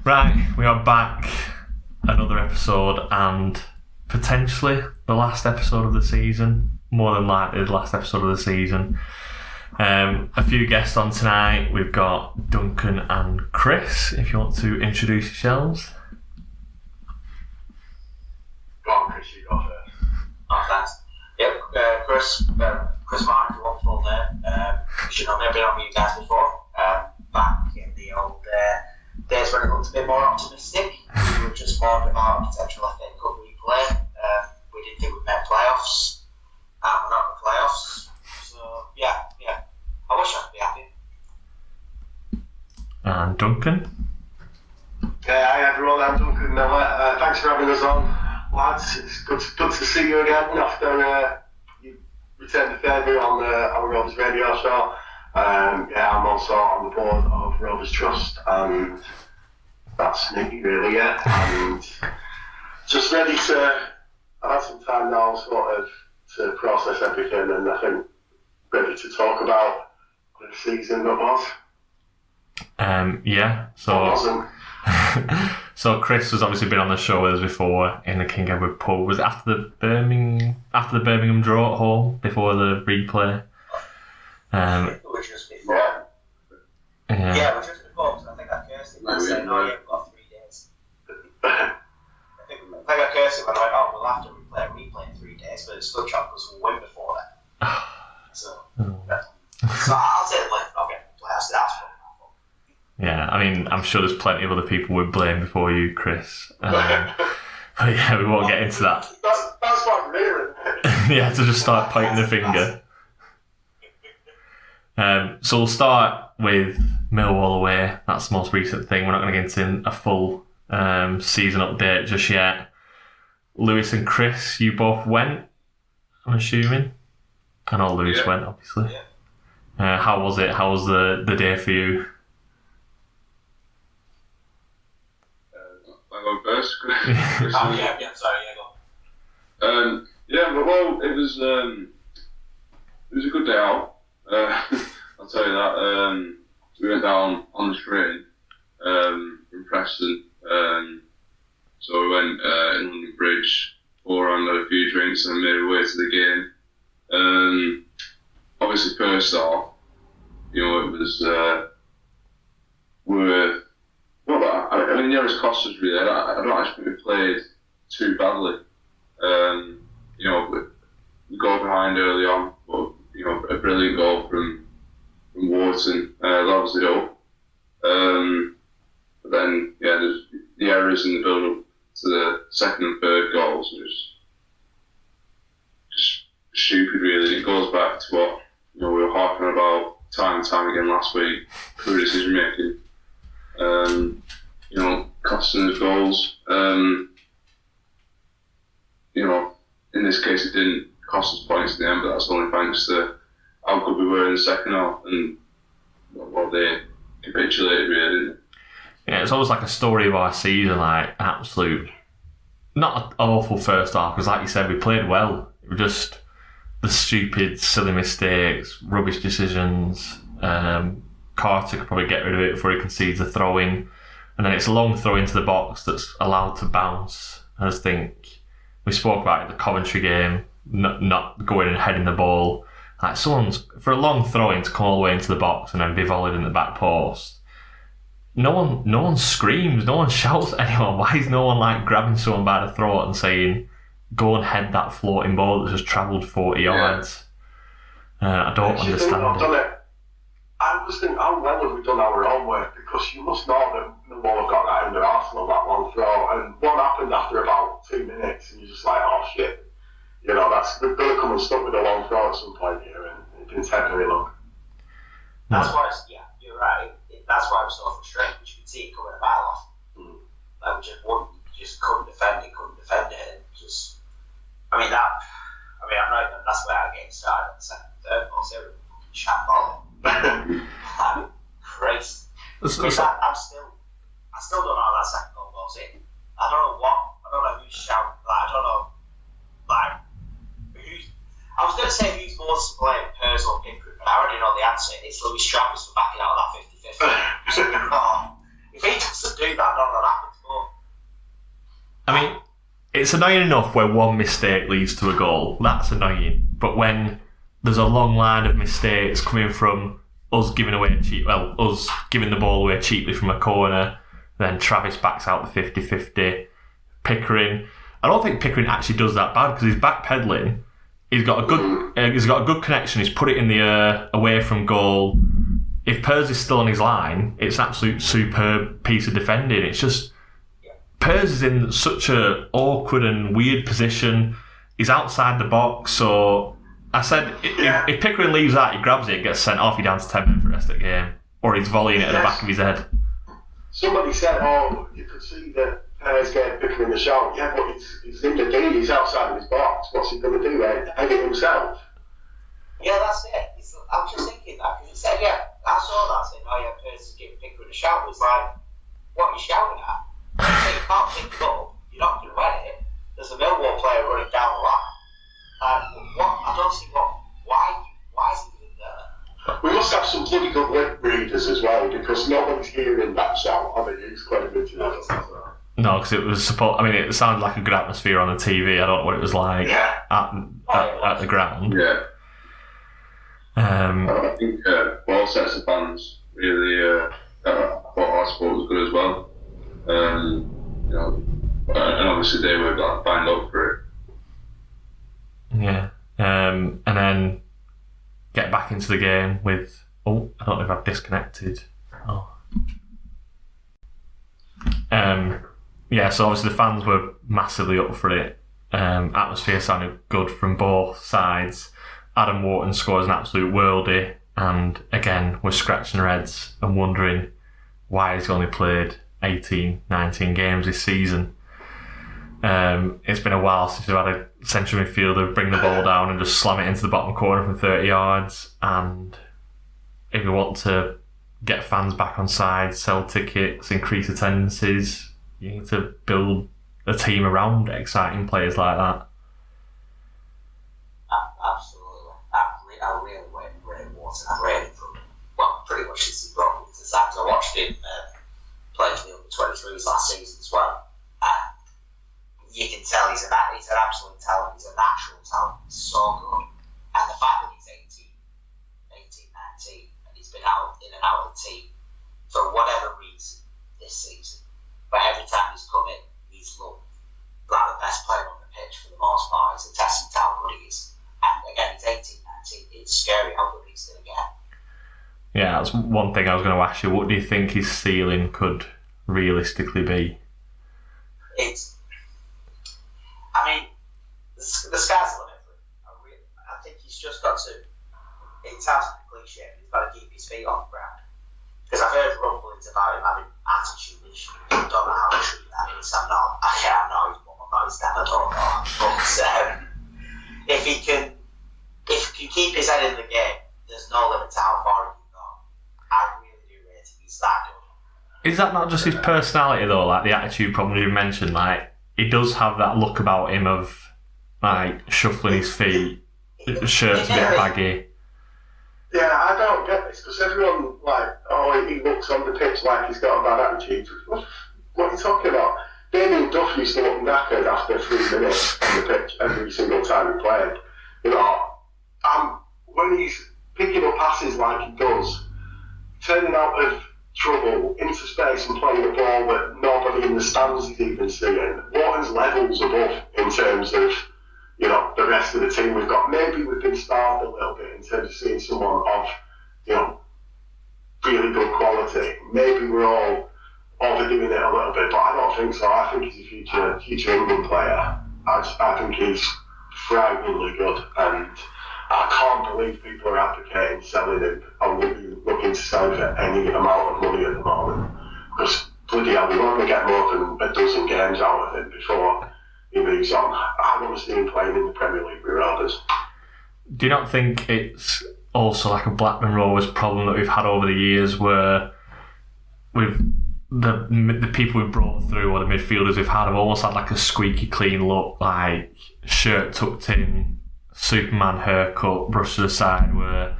Right, we are back. Another episode, and potentially the last episode of the season. More than likely the last episode of the season. A few guests on tonight. We've got Duncan and Chris. If you want to introduce yourselves. Go on, Chris, you go first. Oh, thanks. Yep, Chris Martin, one full name. You should know me, I've been on with you guys before. Back in the old days when it looked a bit more optimistic. We were just warned about a potential FA Cup replay. We didn't think we'd make playoffs. We're not in the playoffs. So, yeah. I wish I could be happy. And Duncan. Hi everyone, I'm Duncan Miller. Thanks for having us on, lads. It's good to see you again after you returned the favour on our Rovers Radio show. I'm also on the board of Rovers Trust, and that's me really, yeah. And just ready to, I've had some time now sort of to process everything, and I think ready to talk about the season that was. So Chris has obviously been on the show with us before in the King Edward pub. Was it after the Birmingham draw at home, before the replay? Which was before. Yeah, which was before, because I think I cursed him and said, no, you've got 3 days. I think I cursed him and I went, oh, we'll have to replay in 3 days, but it's still chopped because we'll win before then. So I'll say the blame. Okay, that's fun. Yeah, I mean, I'm sure there's plenty of other people we'd blame before you, Chris. But yeah, we won't get into that. That's what I'm hearing. Yeah, to just start pointing the finger. So we'll start with Millwall away. That's the most recent thing. We're not going to get into a full season update just yet. Lewis and Chris, you both went, I'm assuming. I know Lewis went, obviously. Yeah. How was it? How was the day for you? I go first. Sorry, go. Well, it was a good day out. I'll tell you that. We went down on the train from Preston. So we went in London Bridge, bore on a few drinks, and made our way to the game. Obviously, first off, it was I mean, it cost us really. I don't actually think we played too badly. We go behind early on, but a brilliant goal from Wharton. That was it all. But then, there's the errors in the build-up to the second and third goals. It was just stupid, really. It goes back to what we were harping about time and time again last week. Poor decision making. Costing us goals. In this case, it didn't cost us points at the end, but that's only thanks to how good we were in the second half and what they capitulated, really, didn't it? Yeah, it's almost like a story of our season, like absolute, not an awful first half, because like you said, we played well. It was just the stupid, silly mistakes, rubbish decisions. Carter could probably get rid of it before he concedes a throw-in. And then it's a long throw into the box that's allowed to bounce. I just think we spoke about it, the Coventry game, not going and heading the ball. Like for a long throw-in to come all the way into the box and then be volleyed in the back post. No one screams, no one shouts at anyone. Why is no one grabbing someone by the throat and saying, go and head that floating ball that's just travelled 40 yards? I don't understand it. I was thinking, how well have we done our own work? Because you must know that Millwall have got that in their arsenal, that long throw. And what happened after about 2 minutes? And you're just like, oh shit. They're going to come and stop with a long throw at some point here, and it didn't take very long. That's why, you're right. That's why I was so frustrated, because you could see it coming a mile off. Like, we just couldn't defend it. And just, I'm not even, that's where I get started on the second, third ball, so everyone fucking shat ball. Christ. I still don't know how that second goal goes in. I don't know who's shouting. I don't know. I was going to say who's more to blame, personal Pickford, but I already know the answer. It's Louis Travis for backing out of that 50-50. If he doesn't do that, none of it's annoying enough where one mistake leads to a goal. That's annoying. But when there's a long line of mistakes coming from us giving the ball away cheaply from a corner, then Travis backs out the 50-50. Pickering, I don't think Pickering actually does that bad because he's backpedaling. He's got a good connection. He's put it in the air away from goal. If Pers is still on his line, it's an absolute superb piece of defending. It's just Pers is in such a awkward and weird position. He's outside the box, so I said if Pickering leaves that, he grabs it, gets sent off, he down to 10 minutes for the rest of the game, or he's volleying it at the back of his head. Somebody said, you could see that Pers getting Pickering the shot. Yeah, but he's in the D, he's outside of his box. What's he going to do? Hang it himself? Yeah, that's it. I was just thinking that because it said, I saw that saying, Pers is giving Pickering a shout. It's like, what are you shouting at? You can't pick it up, you're not going to win it. There's a Millwall player running down the line. I don't see why is he even there? We must have some bloody good lip readers as well, because nobody's hearing that shout. I mean, it's quite a bit to that. No, because it was it sounded like a good atmosphere on the TV. I don't know what it was like at the ground. Yeah. I think all sets of fans really thought our sport was good as well. And obviously they were signed up for it. Yeah. And then get back into the game with I don't know if I've disconnected. So obviously the fans were massively up for it. Atmosphere sounded good from both sides. Adam Wharton scores an absolute worldie, and again we're scratching our heads and wondering why he's only played 18, 19 games this season. It's been a while since we've had a central midfielder bring the ball down and just slam it into the bottom corner from 30 yards. And if you want to get fans back on side, sell tickets, increase attendances, you need to build a team around exciting players like that. Absolutely. I really wait Wharton. I've rated from pretty much since he brought me to the side. I watched him play for the under-23s last season as well. You can tell he's an absolute talent. He's a natural talent. He's so good. And the fact that he's 19, and he's been in and out of the team for whatever reason this season, but every time he's come in, he's looked like the best player on the pitch for the most part. It's a testament to how good he is. And again, he's 18, 19. It's scary how good he's going to get. Yeah, that's one thing I was going to ask you. What do you think his ceiling could realistically be? The sky's the limit for him. I think he's just got to. It sounds like a cliche, but he's got to keep his feet on the ground. Because I've heard rumblings about him having attitude issues. I don't know how true that is. I'm not his mum, I'm not his dad. I don't know. But if he can keep his head in the game, there's no limit to how far he can go. I really do rate him. He's that good. Is that not just his personality though? Like the attitude problem you mentioned, like he does have that look about him of like shuffling his feet, shirt's a bit baggy. Yeah, I don't get this because everyone he looks on the pitch like he's got a bad attitude. What are you talking about? Damien Duff used to look knackered after 3 minutes on the pitch every single time he played. When he's picking up passes like he does, turning out of trouble into space and playing a ball that nobody in the stands is even seeing. Wharton's levels above in terms of the rest of the team we've got. Maybe we've been starved a little bit in terms of seeing someone of really good quality. Maybe we're all overdoing it a little bit, but I don't think so. I think he's a future England player. I think he's frighteningly good, and I can't believe people are advocating selling him. I wouldn't be looking to sell him for any amount of money at the moment, because bloody hell, we want to get more than a dozen games out of him before he moves on. I want to see him playing in the Premier League with Rovers. Do you not think it's also like a Blackburn Rovers problem that we've had over the years, where with the people we've brought through or the midfielders we've had have almost had like a squeaky clean look, like shirt tucked in, Superman haircut, brushed to the side, where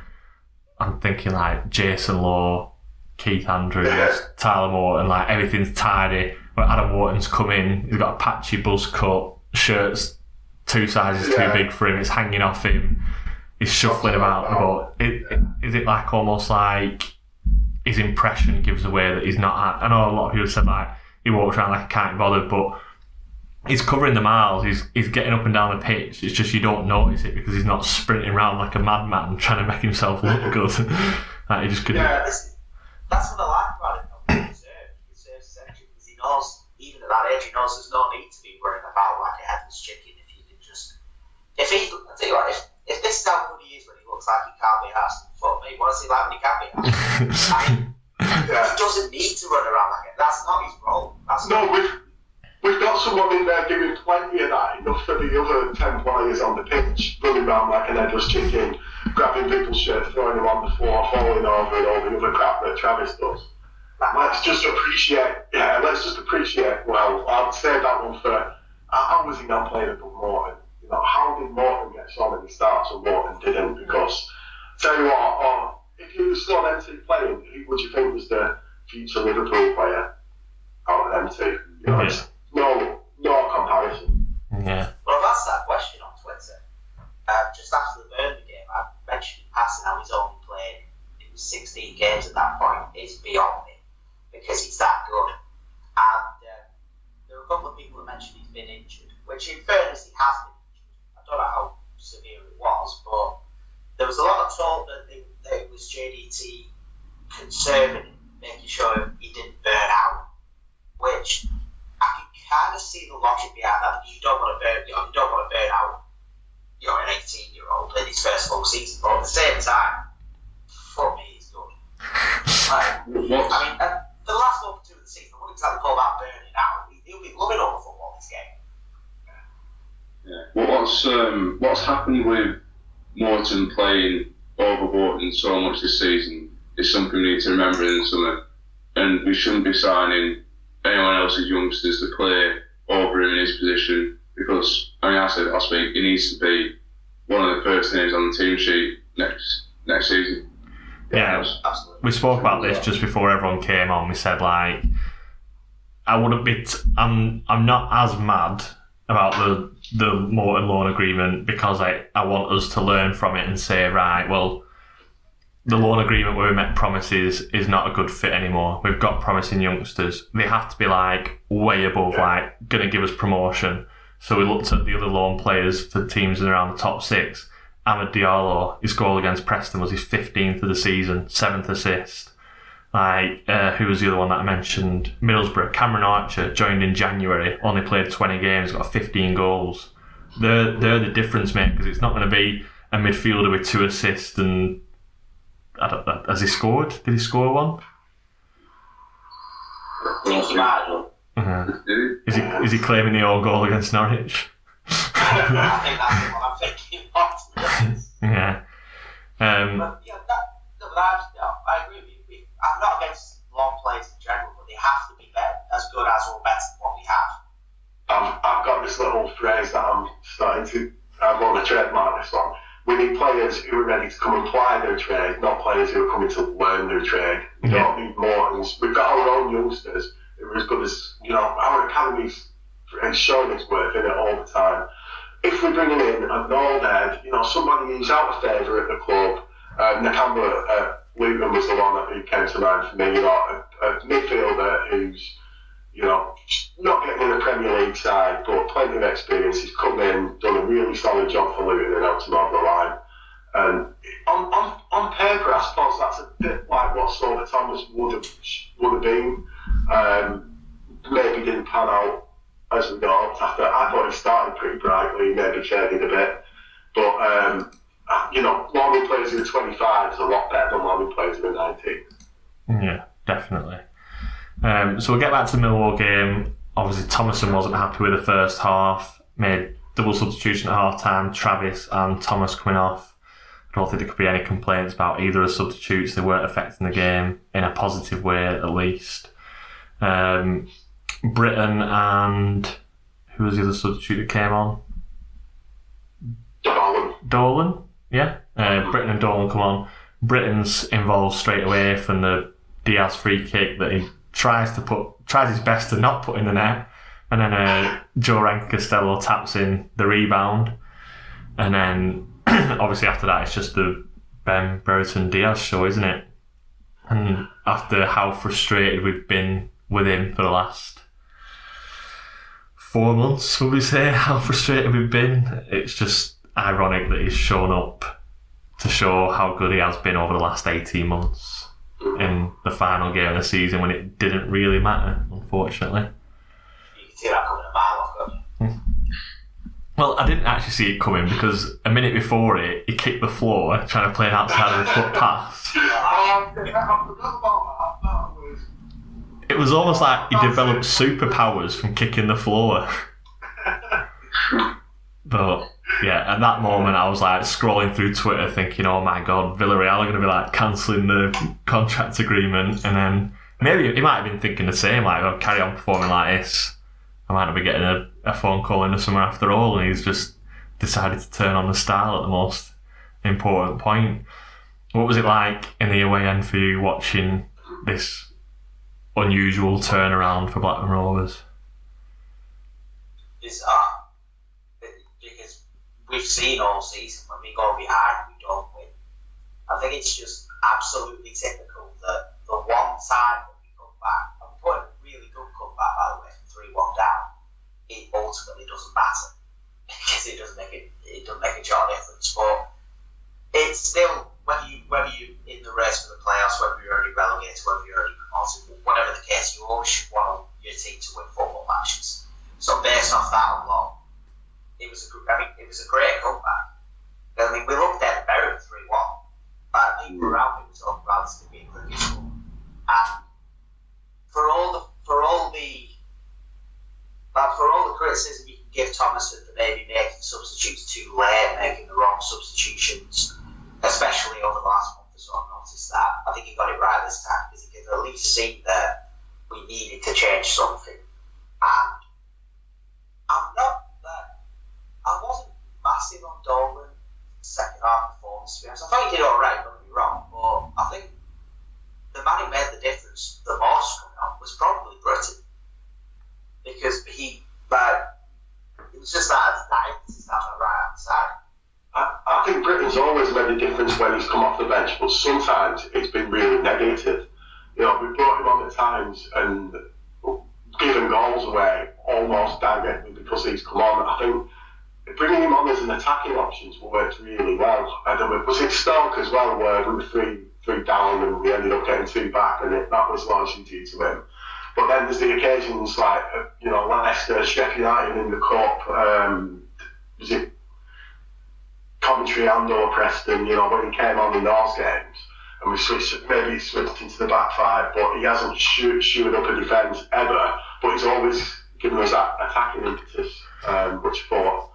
I'm thinking like Jason Law, Keith Andrews, Tyler Morton, like everything's tidy. Where Adam Wharton's come in, he's got a patchy buzz cut, shirt's 2 sizes too big for him. It's hanging off him. He's shuffling about. But is it like almost like his impression gives away that he's not? I know a lot of people said like he walks around like he can't be bothered, but he's covering the miles. He's getting up and down the pitch. It's just you don't notice it because he's not sprinting around like a madman trying to make himself look good. Like he just couldn't. Yeah, that's what I like about him. He deserves attention because he knows, even at that age, he knows there's no need to be worrying about like a headless chicken. If you can just, I tell you what, if this is how good he is when he looks like he can't be asked, fuck me, what is he like when he can be asked? He doesn't need to run around like it. That's not his role. We've got someone in there doing plenty of that, enough for the other 10 players on the pitch, running around like an headless chicken, grabbing people's shirts, throwing them on the floor, falling over and all the other crap that Travis does. Let's just appreciate, well, I'd say that one for, how was he not playing above Morton? You know, how did Morton get so many starts and Morton didn't? Because, tell you what, if you saw them two playing, who would you think was the future Liverpool player out of them two? You know, no comparison. Yeah. Well, I've asked that question on Twitter. Just after the Burnley game, I mentioned in passing how he's only played 16 games at that point. It's beyond me because he's that good. And there are a couple of people that mentioned he's been injured, which in fairness he has been injured. I don't know how severe it was, but there was a lot of talk that it was JDT conserving him, making sure he didn't burn out, which I can kind of see the logic behind that. You don't want to burn out, an 18-year-old in his first full season. But at the same time, for me, he's good. The last month or two of the season, I wouldn't exactly call that burning out. He'll be loving all the football this game. Yeah. Well, what's happened with Morton playing over Morton so much this season is something we need to remember in the summer, and we shouldn't be signing anyone else's youngsters to play over him in his position because, I said last week, he needs to be one of the first names on the team sheet next season. Yeah, absolutely. We spoke about this just before everyone came on. We said like, I wouldn't be. I'm not as mad about the Morton loan agreement because I want us to learn from it and say, right, well, the loan agreement where we met promises is not a good fit anymore. We've got promising youngsters. They have to be like way above, like going to give us promotion. So we looked at the other loan players for teams in around the top 6. Amad Diallo, his goal against Preston was his 15th of the season, 7th assist. Who was the other one that I mentioned? Middlesbrough, Cameron Archer, joined in January, only played 20 games, got 15 goals. They're the difference, mate, because it's not going to be a midfielder with 2 assists and has he scored? Did he score one? I think he might have done. Is he claiming the own goal against Norwich? I think that's the one I'm thinking of. Yeah. I agree with you. I'm not against long plays in general, but they have to be as good as or better than what we have. I've got this little phrase that I'm starting to. I want to trademark this one. We need players who are ready to come and apply their trade, not players who are coming to learn their trade. We don't need Mortons. We've got our own youngsters who are as good as, our academy's showing its worth in it all the time. If we're bringing in a Nordhead, somebody who's out of favour at the club, Nakamba Luton was the one who came to mind for me, a midfielder who's, not getting in the Premier League side, but plenty of experience. He's come in, done a really solid job for Luton and helped him over the line. And on paper, I suppose that's a bit like what Solver Thomas would have been. Maybe didn't pan out as we got after. I thought he started pretty brightly, maybe faded a bit. But, loaning players who are 25 is a lot better than loaning players who are 19. Yeah, definitely. So we'll get back to the Millwall game. Obviously, Thomason wasn't happy with the first half. Made double substitution at half time. Travis and Thomas coming off. I don't think there could be any complaints about either of the substitutes. They weren't affecting the game in a positive way, at least. Britton and who was the other substitute that came on? Dolan. Yeah. Britton and Dolan come on. Britton's involved straight away from the Diaz free kick that he tries his best to not put in the net. and then Joe Rankin-Costello taps in the rebound, and then obviously after that it's just the Ben Brereton Diaz show, isn't it? And after how frustrated we've been with him for the last 4 months, would we say, how frustrated we've been, it's just ironic that he's shown up to show how good he has been over the last 18 months in the final game of the season when it didn't really matter, unfortunately. You can see that coming a mile off, couldn't you? Well, I didn't actually see it coming because a minute before it, he kicked the floor trying to play an outside of the foot pass. I forgot about that. It was almost like he developed superpowers from kicking the floor. But yeah, at that moment I was like scrolling through Twitter thinking, oh my god, Villarreal are going to be like cancelling the contract agreement, and then maybe he might have been thinking the same, like, oh, carry on performing like this, I might not be getting a phone call in the summer after all, and he's just decided to turn on the style at the most important point. What was it like in the away end for you watching this unusual turnaround for Blackburn Rovers? It's because we've seen all season when we go behind, we don't win. I think it's just absolutely typical that the one time that we come back, and we put a really good comeback by the way from 3-1 down, it ultimately doesn't matter because it doesn't make a jar difference. But it's still whether you in the race for the playoffs, whether you're already relegated, whether you're already promoted, whatever the case, you always should want your team to win football matches. So based off that alone, it was a great comeback. I mean, we looked at Berry 3-1, but people around me was all relatively unforgivable. And for all the criticism you can give Thomas for maybe making substitutes too late, making the wrong substitutions, especially over the last month or so, I've noticed that. I think he got it right this time because he could at least see that we needed to change something. And I wasn't massive on Dolan second half performance, to be honest. I thought he did alright, don't get me wrong, but I think the man who made the difference the most coming on was probably Britain. Because it was just that emphasis down the right hand side. I think Britain's always made a difference when he's come off the bench, but sometimes it's been really negative. You know, we brought him on at times and given goals away almost directly because he's come on. I think bringing him on as an attacking option's worked really well. And was it Stoke as well, where we were three down and we ended up getting 2 back, and that was largely due to him. But then there's the occasions like, Leicester, Sheffield United in the Cup, was it Coventry and/or Preston, when he came on in those games, and we switched into the back five, but he hasn't shored up a defence ever, but he's always given us that attacking impetus, which I thought.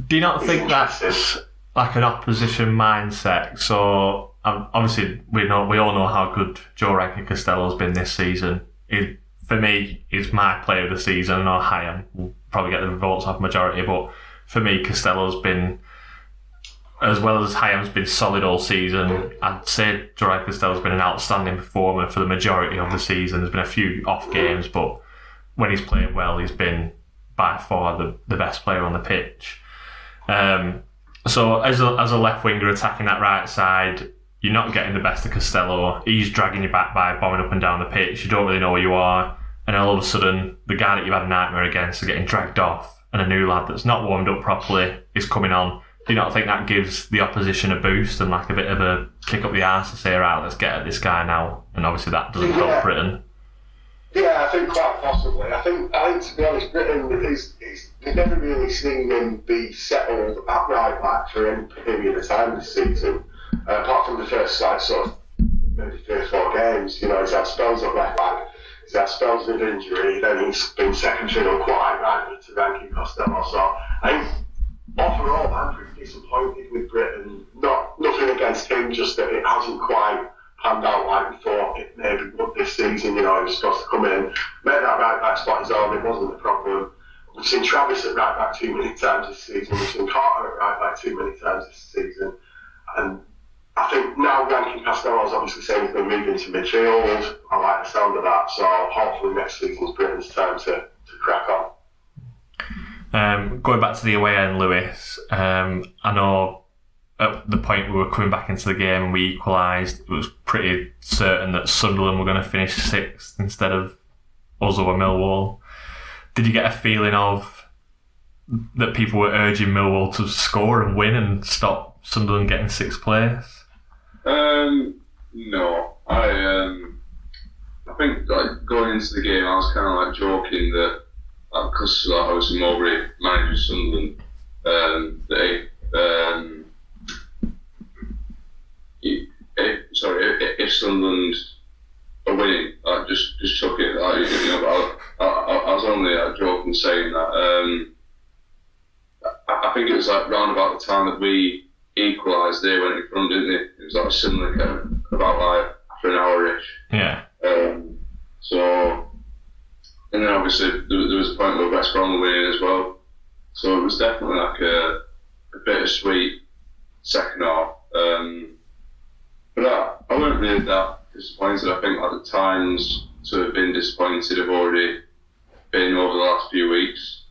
Do you not think that's like an opposition mindset? So obviously we all know how good Joe Rankin-Costello has been this season. For me, he's my player of the season. I know Hayam will probably get the votes off majority, but for me, Costello's been, as well as Hayam's been solid all season, I'd say Joe Rankin-Costello's been an outstanding performer for the majority of the season. There's been a few off games, but when he's played well, he's been by far the best player on the pitch. So as a left winger attacking that right side, you're not getting the best of Costello. He's dragging you back by bombing up and down the pitch. You don't really know where you are, and all of a sudden the guy that you've had a nightmare against is getting dragged off, and a new lad that's not warmed up properly is coming on. Do you not think that gives the opposition a boost and like a bit of a kick up the arse to say, right, let's get at this guy now? And obviously that doesn't help Britain. Yeah, I think quite possibly. I think to be honest, Britain they've never really seen him be settled at right back for any period of time this season. Apart from the first maybe 3 or 4 games, he's had spells at left back, he's had spells of injury, then he's been second fiddle quite rightly to Rankin-Costello. So I think overall I'm pretty disappointed with Britain. Nothing against him, just that it hasn't quite panned out like we thought it maybe would this season. He was supposed to come in, make that right back spot his own, it wasn't a problem. We've seen Travis at right back too many times this season, we've seen Carter at right back too many times this season, and I think now Rankin-Costello's obviously saying he's going to move into midfield. I like the sound of that, so hopefully next season's Britain's time to crack on. Going back to the away end, Lewis, I know at the point we were coming back into the game and we equalised, it was pretty certain that Sunderland were going to finish 6th instead of us or Millwall. Did you get a feeling of that people were urging Millwall to score and win and stop Sunderland getting 6th place? No. I think going into the game, I was kind of joking that because obviously Mowbray manages Sunderland, if Sunderland are winning, just chuck it. But I was only joking saying that. I think it was round about the time that we equalised, they went in front, didn't they? It was a similar kind of, about after an hour-ish. Yeah. And then obviously there was a point where West Brom were winning as well. So it was definitely a bittersweet second half. But I weren't really that disappointed. I think the times to have been disappointed have already been over the last few weeks.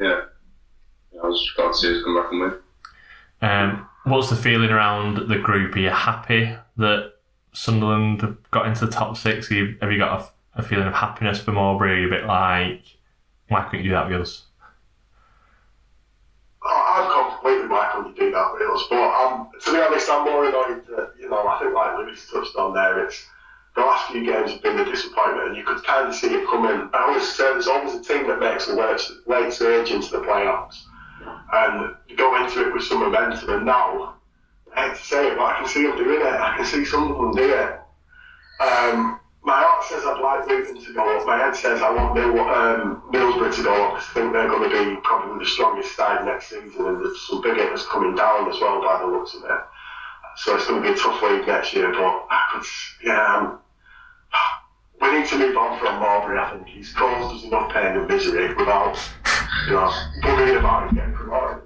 Yeah. I was just glad to see us come back and win. What's the feeling around the group? Are you happy that Sunderland have got into the top 6? Have you got a feeling of happiness for Mowbray? Are you a bit like, why couldn't you do that with us? I'm completely why couldn't you do that with us? But to be honest, I'm more annoyed that, I think like Lewis touched on there, it's the last few games have been a disappointment and you could kind of see it coming. I always say there's always a team that makes a late surge into the playoffs and you go into it with some momentum, and now, I hate to say it, but I can see them doing it. I can see some of them do it. My heart says I'd like Luton to go up. My head says I want Middlesbrough to go up. I think they're going to be probably the strongest side next season, and there's some big hitters coming down as well by the looks of it. So it's going to be a tough league next year, but we need to move on from Mowbray. I think he's caused us enough pain and misery without, worrying about him getting promoted.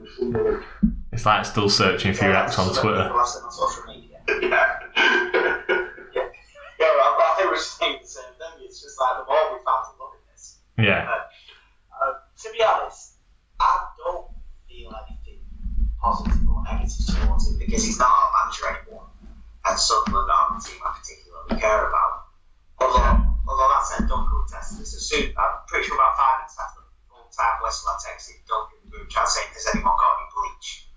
It's like still searching for your ex on Twitter. On social media. Yeah. I think we're saying the same thing. It's just like the Mowbray fans are loving this. Yeah. To be honest, I don't feel anything positive or negative towards him because he's not our manager anymore, and Sunderland aren't the team I particularly care about. Although that said, Duncan will test this as soon. I'm pretty sure about 5 minutes after the full-time whistle, I texted Duncan in the group chat saying, "Has anyone got any bleach?"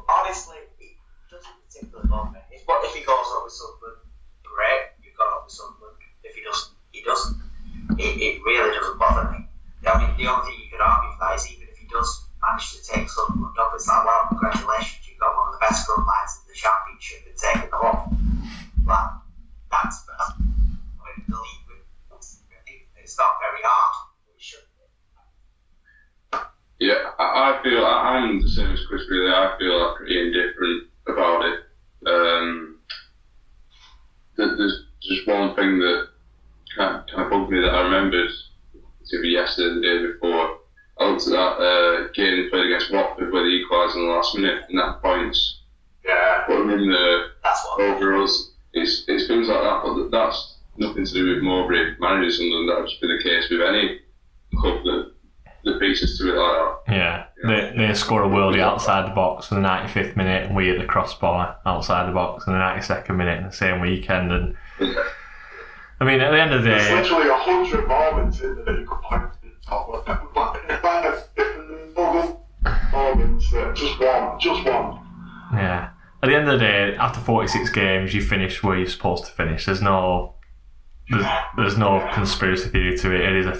Honestly, it doesn't particularly bother me. If he goes up with Sunderland, great, you've got up with Sunderland. If he doesn't, he doesn't. It really doesn't bother me. I mean, the only thing you could argue for that is even if he does manage to take Sunderland up, it's like, well, congratulations, you've got one of the best front lines in the Championship and taking them up. Like, that's I mean, the league, it's not very hard, but it should be. Yeah, I feel I'm the same as Chris. Really, I feel pretty indifferent about it. There's just one thing that kind of bugged me that I remembered. It was yesterday and the day before. I looked at that game they played against Watford where they equalised in the last minute, and that points. Yeah. But I mean, over us, it's things like that. But that's nothing to do with Mowbray managing Sunderland. That would just be the case with any club that beats us to it like that. Yeah, they score a worldie outside the box in the 95th minute, and we hit the crossbar outside the box in the 92nd minute in the same weekend. And I mean, at the end of the day, there's literally 100 moments in the equal point. Moments, just one. Yeah. At the end of the day, after 46 games, you finish where you're supposed to finish. There's no conspiracy theory to it. It is a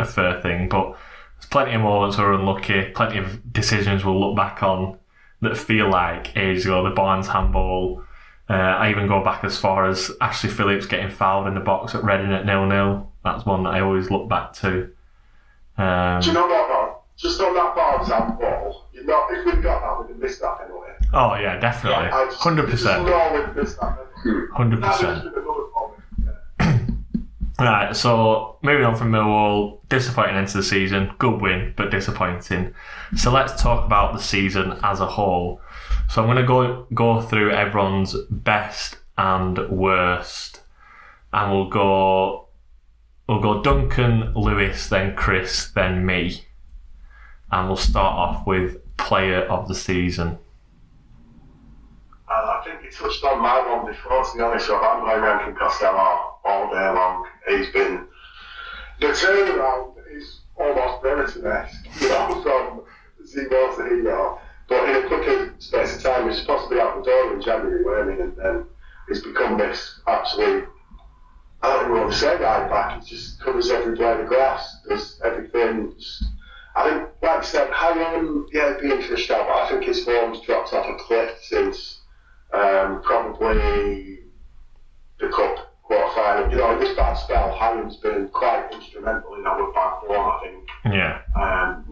fair thing, but there's plenty of moments where we're unlucky. Plenty of decisions we'll look back on that feel like ages ago. The Barnes handball. I even go back as far as Ashley Phillips getting fouled in the box at Reading at 0-0. That's one that I always look back to. Do you know what, though? Just on that Barnes handball, if we'd got that, we'd have missed that anyway. Oh yeah, definitely, 100%. 100%. Right, so moving on from Millwall, disappointing end to the season, good win, but disappointing. So let's talk about the season as a whole. So I'm going to go through everyone's best and worst, and we'll go Duncan, Lewis, then Chris, then me, and we'll start off with player of the season. I think you touched on my one before, to be honest. So I'm going Rankin Costello all day long. He's been... The turnaround is almost Brereton-esque, from 0 to hero. But in a quicker space of time, he's supposed to be out the door in January, weren't he? And then he's become this absolute... I don't even want to say right back. He just covers every blade of grass, does everything. I think, like I said, Higham, it'd be for a shout, but I think his form's dropped off a cliff since probably the Cup quarter-final. In this bad spell, Higham been quite instrumental in our bad form, I think. Yeah.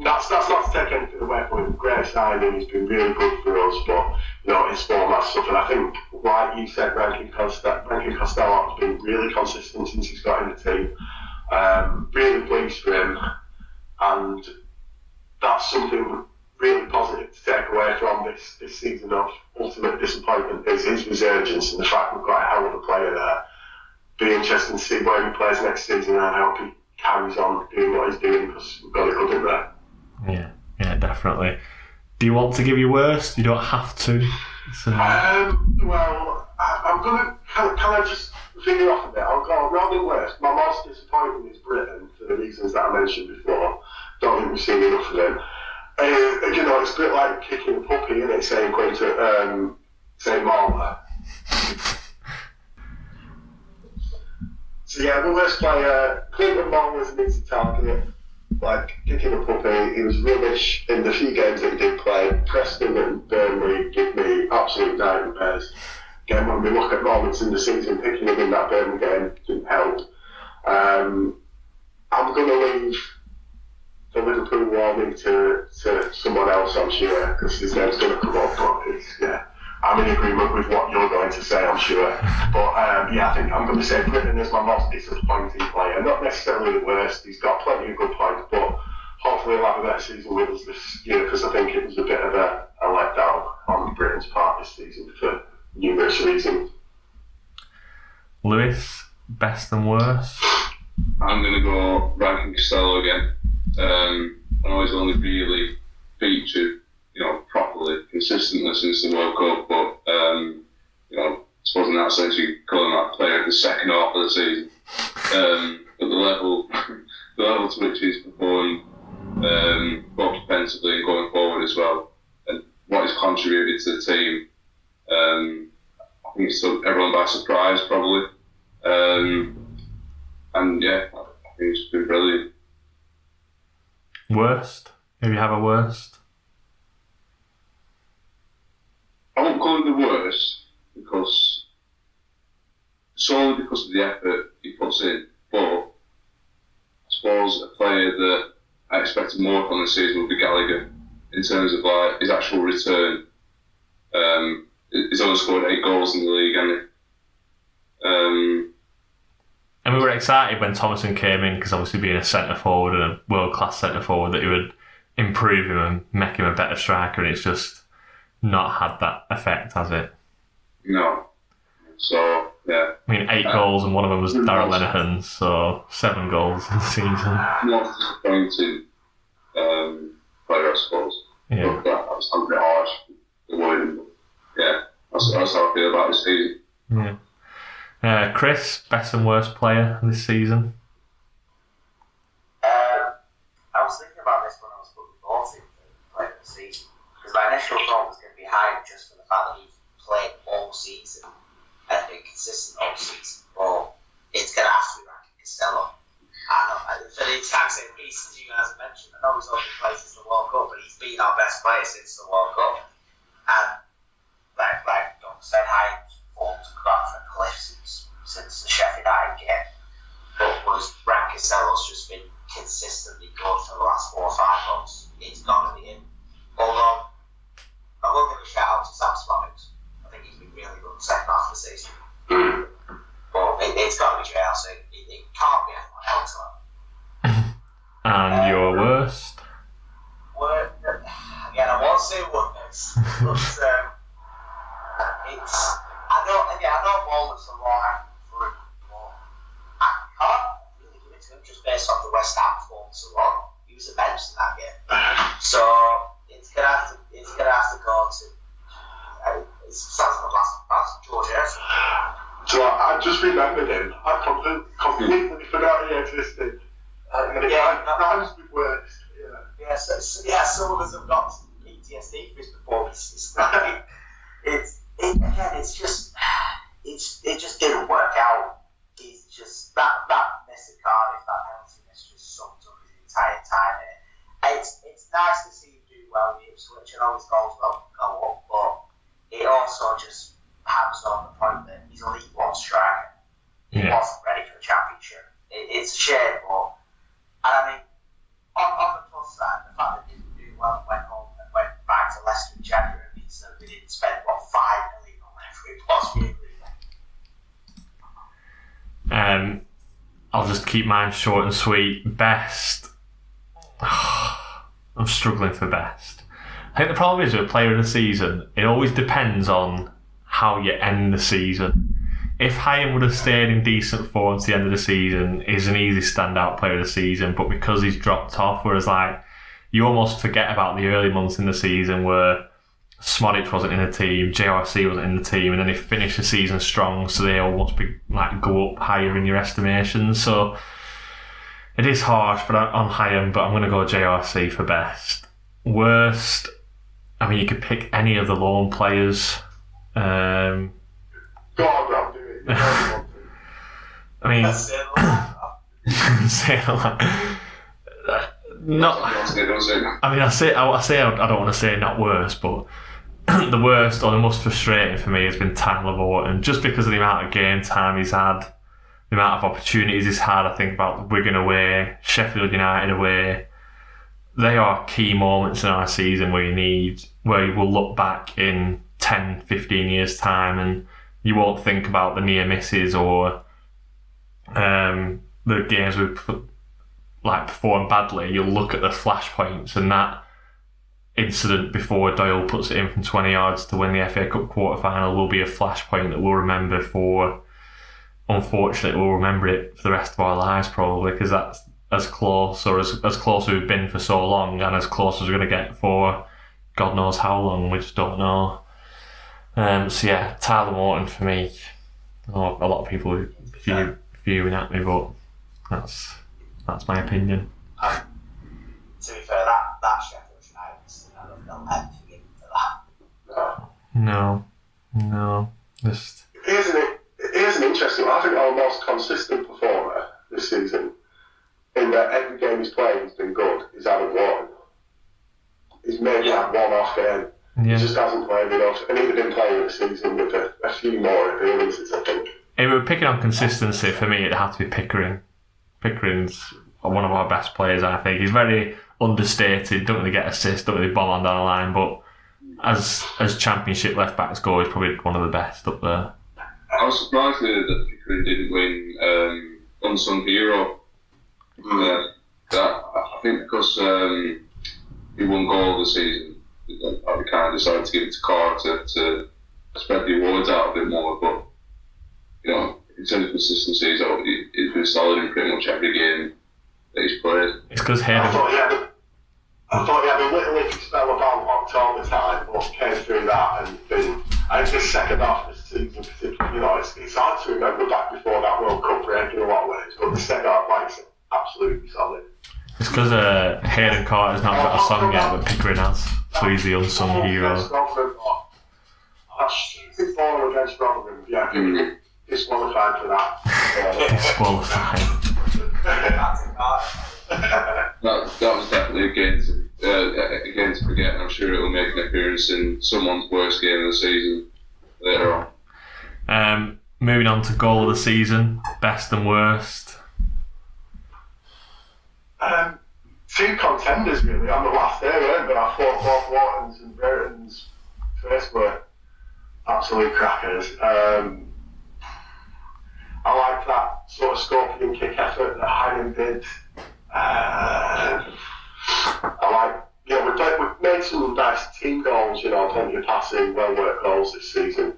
That's not to take anything away from him. Great signing, he's been really good for us, but his form has suffered. I think, like you said, Rankin Costello has been really consistent since he's got in the team. Really pleased for him, and that's something really positive to take away from this season of ultimate disappointment is his resurgence and the fact we've got a hell of a player there. Be interesting to see where he plays next season, and I hope he carries on doing what he's doing because we've got a good in there. Yeah, definitely. Do you want to give your worst? You don't have to. Well, I'm going to... Can I just figure off a bit? I'll go rather than worst. My most disappointing is Britain for the reasons that I mentioned before. Don't think we've seen enough of him. It's a bit like kicking a puppy, isn't it? Saying going to St. Marla. So the worst player, Clinton Ball was an easy target. Like kicking a puppy, he was rubbish in the few games that he did play. Preston and Burnley give me absolute nightmares. Again, when we look at moments in the season, picking him in that Burnley game didn't help. I'm going to leave the Liverpool warning to someone else, I'm sure, because his name's going to come up. But I'm in agreement with what you're going to say, I'm sure. But I think I'm going to say Britain is my most disappointing player. Not necessarily the worst. He's got plenty of good points, but hopefully he'll have a better season with us this year, because I think it was a bit of a letdown on Britain's part this season for numerous reasons. Lewis, best and worst? I'm going to go Rankin Costello again. I know he's only really featured, properly, consistently since the World Cup, but I suppose in that sense you could call him that player of the second half of the season. But the level to which he's performed, both defensively and going forward as well, and what he's contributed to the team, I think he's took everyone by surprise probably. I think he's been brilliant. Worst? If you have a worst? I won't call it the worst solely because of the effort he puts in, but I suppose a player that I expected more from this season would be Gallagher in terms of his actual return. He's only scored 8 goals in the league, hasn't he? And we were excited when Thomason came in, because obviously being a centre forward and a world class centre forward, that he would improve him and make him a better striker, and it's just not had that effect, has it? No. So, yeah. I mean, 8 goals, and one of them was Darrell Lenihan's, so 7 goals in the season. Not disappointing player, I suppose. Yeah. That was a bit harsh, the word. Yeah, that's how I feel about this season. Yeah. Chris, best and worst player this season? I was thinking about this when I was putting thoughts in for player of the season, because my initial thought was going to be high just for the fact that he's played all season and been consistent all season. But it's going to have to be Rankin Costello. And for the exact same reasons you guys have mentioned, I know he's only played since the World Cup, but he's been our best player since the World Cup. And like Duncan said, high forms have gone off a cliff since the Sheffield United game. But Rankin Costello's just been consistently good for the last 4 or 5 months. It's got to be him. Although I will give a shout out to Sam Smollett. I think he's been really good in the second half of the season. But it's got to be JLC. It can't worst? Again, I won't say worst, but I know Wallace a lot for it, but I can't really give it to him just based off the West Ham performance alone. He was a bench in that game, so it's gonna have to go to. It sounds like the last George Harrison. So I just remembered him. I completely forgot he existed. That was the worst. Yeah. Some of us have got PTSD for his performance. It just didn't work out. He's just that miss at Cardiff, that penalty miss just summed up his entire time here. It's nice to see him do well with Ipswich and all his goals will go up, but it also just hammers on the point that he's a League One striker. He wasn't ready for the Championship. It's a shame, but I mean, on the plus side, the fact that he didn't do well and went home and went back to Leicester in January means that we didn't spend, $5 million on every possible agreement. I'll just keep mine short and sweet. Best. I'm struggling for best. I think the problem is with player of the season, it always depends on how you end the season. If Hyam would have stayed in decent form to the end of the season, he's an easy standout player of the season, but because he's dropped off, whereas you almost forget about the early months in the season where Smodic wasn't in the team, JRC wasn't in the team, and then he finished the season strong, so they almost go up higher in your estimation. So it is harsh, but on Hyam, but I'm going to go JRC for best. Worst, I mean, you could pick any of the loan players. God, I'll do it. I mean, I don't want to say not worst, but the worst or the most frustrating for me has been Tyler Morton, just because of the amount of game time he's had, the amount of opportunities he's had. I think about Wigan away, Sheffield United away. They are key moments in our season where you will look back in 10, 15 years time and you won't think about the near misses or the games we performed badly. You'll look at the flashpoints, and that incident before Doyle puts it in from 20 yards to win the FA Cup quarter-final will be a flashpoint that we'll remember unfortunately we'll remember it for the rest of our lives probably, because that's as close as we've been for so long, and as close as we're going to get for God knows how long, we just don't know. So yeah, Tyler Morton for me. A lot of people are viewing at me, but that's my opinion. To be fair, that Sheffield United, they'll have to give for that. No. Just here's an interesting one. I think our most consistent performer this season, in that every game he's played has been good, is Adam Wharton. He's maybe had one off game. Yeah. He just hasn't played enough, and he didn't play the season with a few more appearances, I think. If we were picking on consistency, for me, it'd have to be Pickering. Pickering's one of our best players, I think. He's very understated, don't really get assists, don't really bomb on down the line, but as Championship left-backs go, he's probably one of the best up there. I was surprised that Pickering didn't win Unsung Hero. I think because he won goal of the season, I kind of decided to give it to Carter to spread the awards out a bit more, but in terms of consistency, he's been solid in pretty much every game that he's played. It's because I thought he had a little icky spell about October time, but came through that and been. I think the second half of the season, particularly, it's hard to remember back before that World Cup break in a lot of ways, but the second half is absolutely solid. It's because Hayden Carter's not got a song yet, but Pickering has, so he's the unsung hero. That stupid ball against Rotherham, yeah, disqualified for that. Disqualified. That was definitely a game to forget, and I'm sure it will make an appearance in someone's worst game of the season later on. Moving on to goal of the season, best and worst. Two contenders really on the last day, weren't there? I thought both Wharton's and Burton's first were absolute crackers. I like that sort of scorpion kick effort that Hyam did. goals, plenty of passing, well-worked goals this season.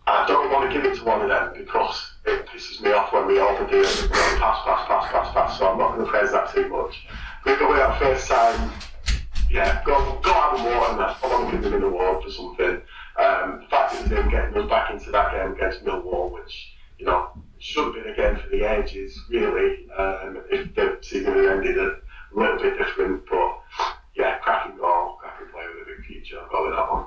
I don't want to give it to one of them because it pisses me off when we overdo it. Pass. So I'm not going to praise that too much. But the way that first time, go have a award on that. I want to give them an award for something. The fact is them getting us back into that game against Millwall, which, should have been a game for the ages, really, if the season had ended a little bit different. But, cracking goal, cracking play with a big future. I'll go with that one.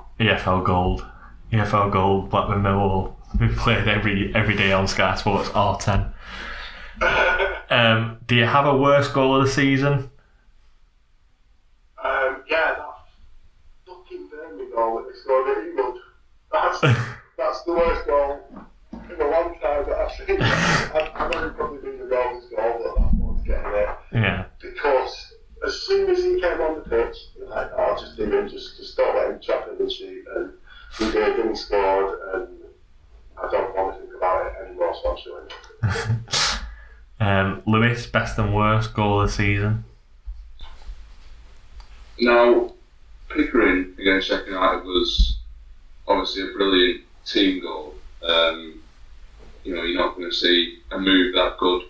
EFL Gold, Blackburn Millwall. We played every day on Sky Sports, R10. Do you have a worst goal of the season? That fucking Burnley goal that they scored at England. That's the worst goal in a long time that I've seen. I know it'd probably be the Rovers goal, but that one's getting it. Yeah. Because as soon as he came on the pitch, you're like, just do him, just don't let him trap in the sheet. And he did, and he scored, and I don't want to think about it anymore, so I'm sure. Lewis, best and worst goal of the season? Now, Pickering against Sheffield United was obviously a brilliant team goal. You're not going to see a move that good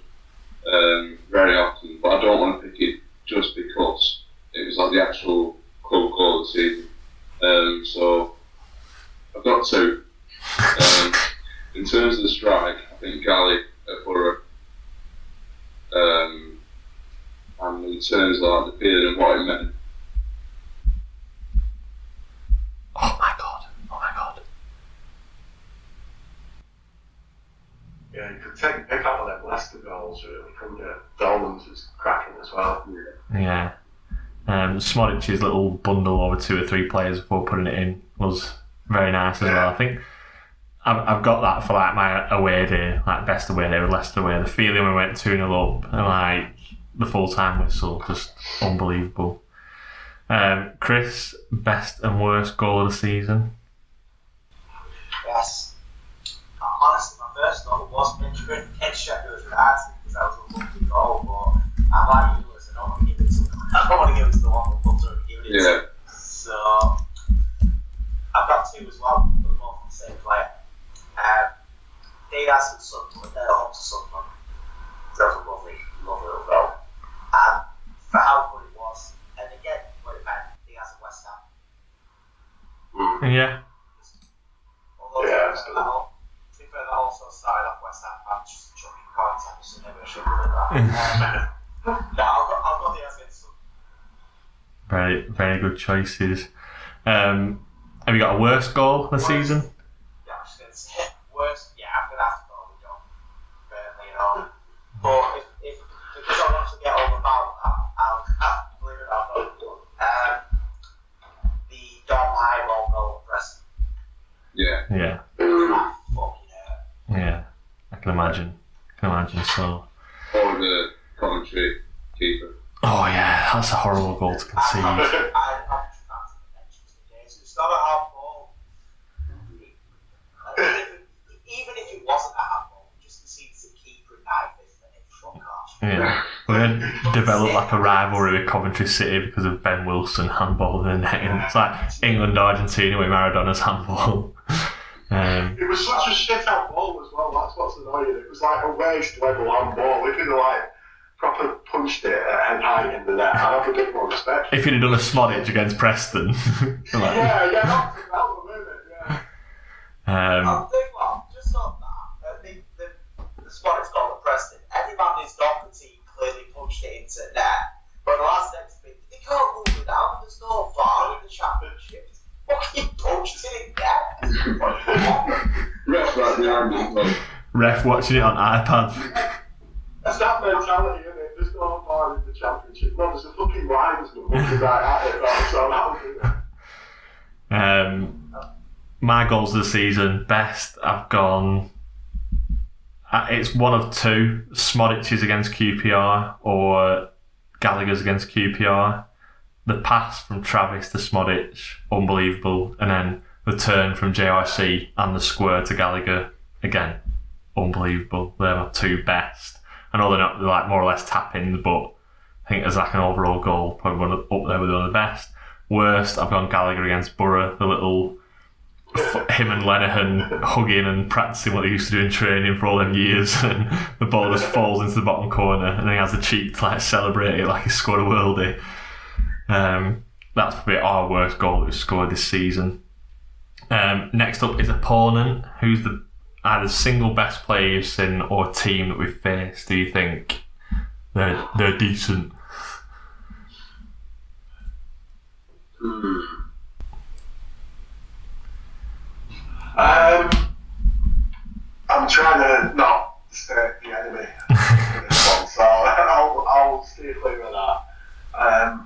very often, but I don't want to pick it just because it was like the actual club goal of the season. So I've got two. In terms of the strike, I think Galley at Borough. And in terms of the feeling and what it meant. Oh my god. Yeah, you could take a pick out of them Leicester goals, really, couldn't you? Dolan's was cracking as well. Yeah. Smodich's little bundle over 2 or 3 players before putting it in was very nice as well. I think I've got that for my away day, best away day with Leicester away. The feeling when we went 2-0 up and the full-time whistle, just unbelievable. Chris, best and worst goal of the season? Yes. Honestly, my first thought was Pickering against Sheffield United because that was a lovely goal, but I'm like you, Lewis, I don't want to give it to the one that Butter and give it to. So I've got 2 as well, but both from the same player. Diaz and Sunderland, they're home to Sunderland. That was a lovely little goal. And for how good it was, and again, what it meant, Diaz at West Ham. Yeah. To be fair, that also started off West Ham match, chucking points at us, so maybe I should have done that. I'll go Diaz against them. Very, very good choices. Have you got a worst goal of the season? Yeah, I was going to say worst. Yeah, I'm going to have to go with John Burnley, But because I want to get over about that, I'll have to believe it or not. The Dom High roll goal at Preston. Yeah. That fucking hurt. Yeah. I can imagine. So. Or the Coventry keeper. Oh yeah, that's a horrible goal to concede. I'm just it's not a handball. Even if it wasn't a handball, just concedes the keeper in 9 minutes, fuck off. Yeah. We're going to develop a rivalry with Coventry City because of Ben Wilson handball in the net. It's like England-Argentina with Maradona's handball. It was such a shit handball as well, that's what's annoying. It was like a waste level handball. If you'd have proper punched it at head height in the net, I'd have a bit more respect. If you'd have done a Smodic against Preston. That's that one, isn't it? I'll tell you what, just on that, the spot it's called at Preston, every man in his Duncan team clearly punched it into the net, but the last next bit, they can't move it out, there's no VAR in the championship. Fucking punched it in there. Ref right behind me. Ref watching it on iPad. That's that mentality, isn't it? There's no VAR in the championship. No, there's a fucking linesman looking right at it, so that'll do it. My goals of the season, best, I've gone. It's one of 2: Smodic's against QPR or Gallagher's against QPR. The pass from Travis to Smodic, unbelievable, and then the turn from JRC and the square to Gallagher, again, unbelievable. They're my 2 best. I know they're not more or less tap-ins, but I think as an overall goal, probably up there with one of the best. Worst, I've gone Gallagher against Borough. The little him and Lenihan hugging and practicing what they used to do in training for all them years, and the ball just falls into the bottom corner, and then he has the cheek to like celebrate it like he scored a worldie. That's probably our worst goal that we've scored this season. Next up is opponent. Who's the either single best player you've seen or team that we've faced? Do you think they're decent? I'm trying to not stay the enemy for this one, so I'll steer clear of that.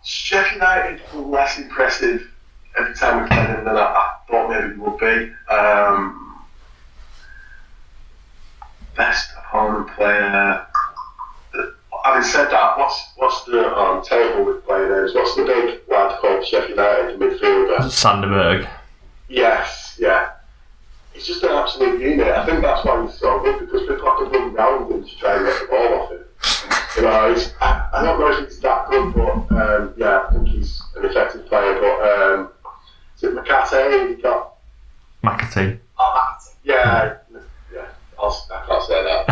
Sheffield United were less impressive every time we played them than I thought maybe they would be. Best opponent player. Having said that, what's the table with player names? What's the big lad called Sheffield United, the midfielder? Sanderberg. Yes, yeah. He's just an absolute unit. I think that's why he's so good, because people have to run round him to try and get the ball off him. You know, I don't know if he's that good, but yeah, I think he's an effective player. But is it McAtee? He got McAtee. Oh, McAtee. Yeah. I can't say that.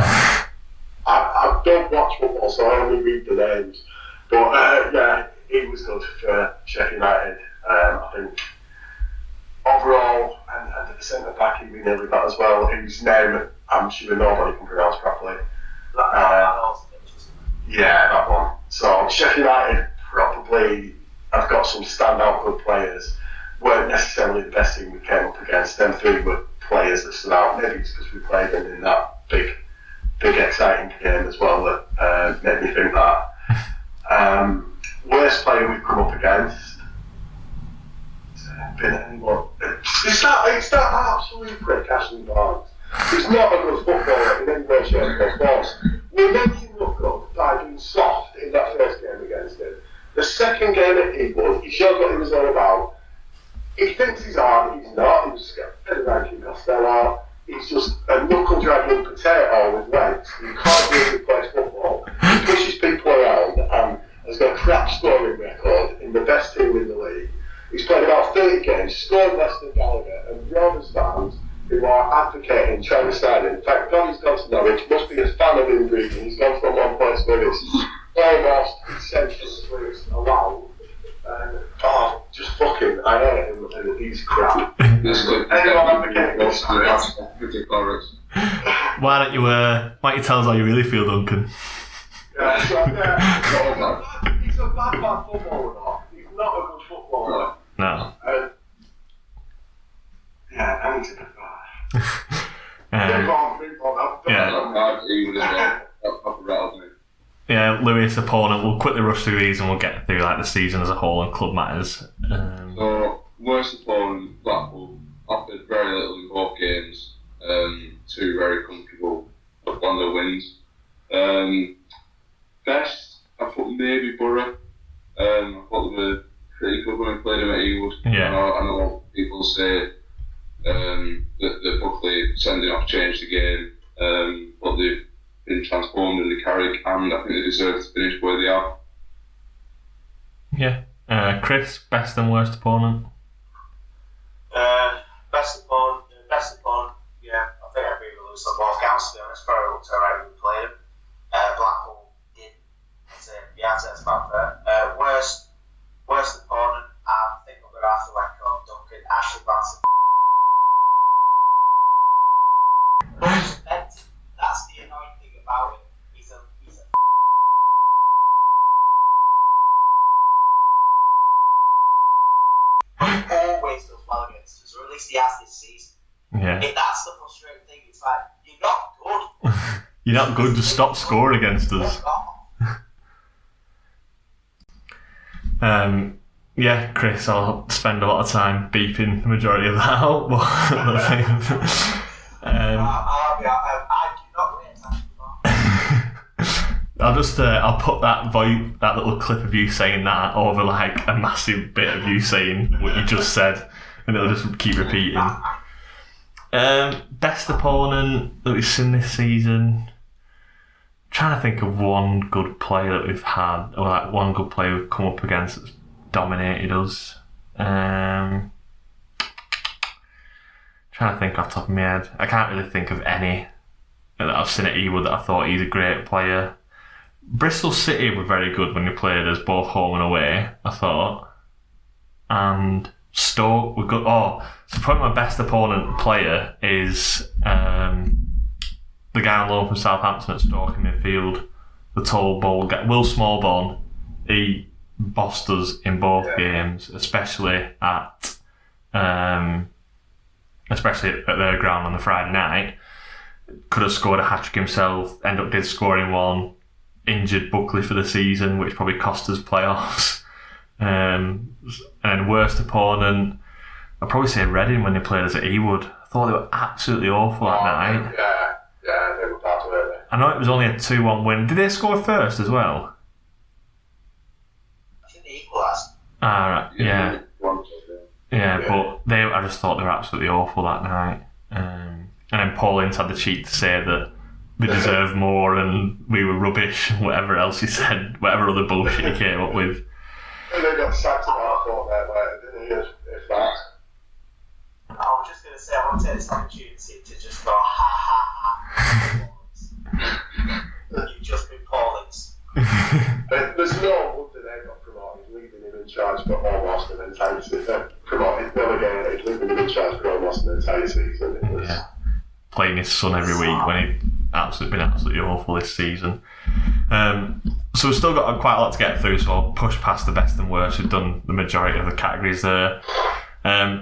I don't watch football, so I only read the names. But yeah, he was good for Sheffield United. I think overall, and at the centre back, he nearly got as well. Whose name I'm sure nobody can pronounce properly. Yeah, that one. So Sheffield United probably have got some standout good players. Weren't necessarily the best team we came up against. Them three were players that stood out. Maybe it's because we played them in that big exciting game as well that made me think that. Worst player we've come up against. Been anyone? It's that absolute prick, Ashley Barnes. He's not a good footballer in any way, shape or form. We made him look good by being soft in that first game against him. The second game that he won, he showed what he was all about. He thinks he's hard, he's not. He's just got a bit of ranking Costello. He's just a knuckle-dragging potato with legs. He can't really play football. He pushes people around and has got a crap scoring record in the best team in the league. He's played about 30 games, scored less than Gallagher, and Rovers fans who are advocating trying to sign him. In fact, God, he's gone to Norwich, must be a fan of inbreeding. He's gone from one place where it's almost essential where it's allowed. Just fucking, I hate him, and he's crap. Anyone advocating this? Why don't you tell us how you really feel, Duncan? Yeah, so, he's a bad footballer, though. He's not a good footballer. No. Yeah, I need to be Yeah, Lewis, opponent. We'll quickly rush through these and we'll get through like the season as a whole and club matters. So, worst opponent, Blackpool, offered very little in both games. Two very comfortable 1-0 wins. Best, I thought maybe Borough. I thought they were pretty good when we played them at Ewood. Yeah. I know people say that Buckley sending off changed the game, but they've been transformed into Carrick, and I think they deserve to finish where they are. Yeah. Chris, best and worst opponent? Best opponent, yeah, I think I agree with Lewis on both counts, to be honest. Borough looked alright when we played them. Blackpool didn't. That's about fair. Worst opponent, I think I'm going to have to echo Duncan, Ashley Barnes. That's the annoying thing about him. He's a always does well against us, or at least he has this season. Yeah. If that's the frustrating thing, it's like, you're not good. You're not good, just stop scoring against us. Yeah, Chris, I'll spend a lot of time beeping the majority of that out. I'll put that little clip of you saying that over like a massive bit of you saying what you just said, and it'll just keep repeating. Best opponent that we've seen this season. trying to think of one good player that we've had, or like one good player we've come up against that's dominated us. Trying to think off the top of my head. I can't really think of any that I've seen at Ewood that I thought he's a great player. Bristol City were very good when they played us both home and away, I thought. And Stoke were good. Oh, so probably my best opponent player is the guy on loan from Southampton at Stoke in midfield, the tall, bold guy, Will Smallborn. He bossed us in both games, especially at their ground on the Friday night. Could have scored a hat-trick himself, did scoring one, injured Buckley for the season, which probably cost us playoffs. And then worst opponent, I'd probably say Reading when they played us at Ewood. I thought they were absolutely awful that night. Yeah, they were bad, weren't they? I know it was only a 2-1 win. Did they score first as well? I think they equalised. Right, yeah. But I just thought they were absolutely awful that night. And then Paul Ince had the cheek to say that they deserve more and we were rubbish, whatever else he said, whatever other bullshit he came up with. And they got sacked about a fortnight later, didn't he? If that. I was just going to say, I want to take this opportunity to just go, ha ha ha. You've just been Paulins. There's no wonder they got promoted, leaving him in charge for almost an entire season. Promoted, relegated, leaving him in charge for almost an entire season. It was... Playing his son every week when he'd been absolutely awful this season. So we've still got quite a lot to get through, so I'll push past the best and worst. We've done the majority of the categories there.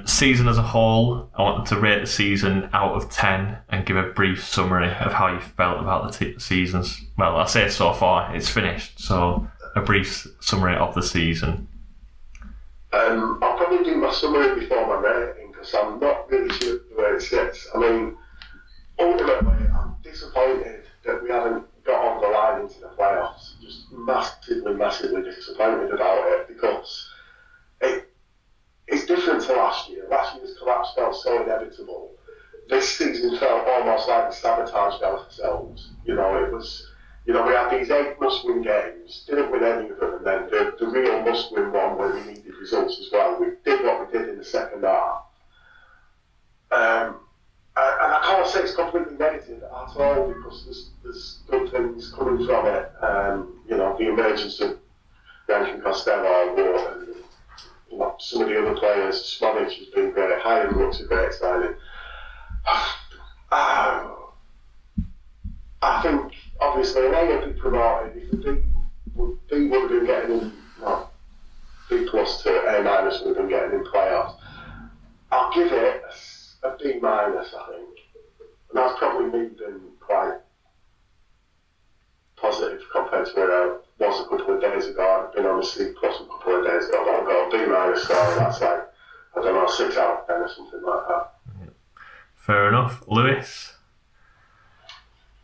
Season as a whole, I wanted to rate the season out of 10 and give a brief summary of how you felt about the seasons. Well, I'll say so far, it's finished, so a brief summary of the season. I'll probably do my summary before my rating because I'm not really sure where it sits. I mean, ultimately, I'm disappointed that we haven't got on the line into the playoffs. Just massively disappointed about it because it's different to last year. Last year's collapse felt so inevitable. This season felt almost like we sabotaged ourselves. It was, we had these 8 must-win games, didn't win any of them, and then the real must-win one where we needed results as well. We did what we did in the second half. And I can't say it's completely negative at all because there's good things coming from it. The emergence of Duncan Costello, and some of the other players. Swanage has been great. Hyam looks a great signing. I think obviously an A would be promoted. If the B would have been getting in, B plus to A minus would have been getting in playoffs. I'll give it a B minus, I think. And that's probably me being quite positive compared to where I was a couple of days ago. I've been on a C plus a couple of days ago, but I've got a B minus, so that's like, I don't know, 6 out of 10 or something like that. Fair enough. Lewis?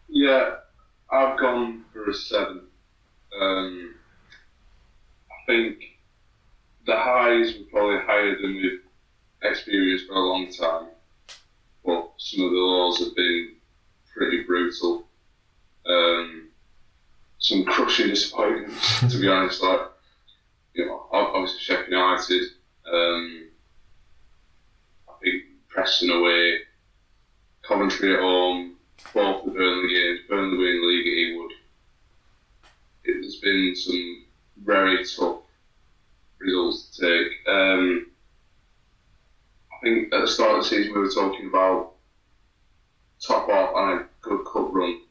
Yeah, I've gone for a 7. I think the highs were probably higher than we've experienced for a long time, but some of the lows have been pretty brutal. Some crushing disappointments, to be honest. Obviously Sheffield United. I think Preston away, Coventry at home, both the Burnley games, Burnley winning the league at Ewood. There's been some very tough results to take. I think at the start of the season we were talking about top off and a good cup run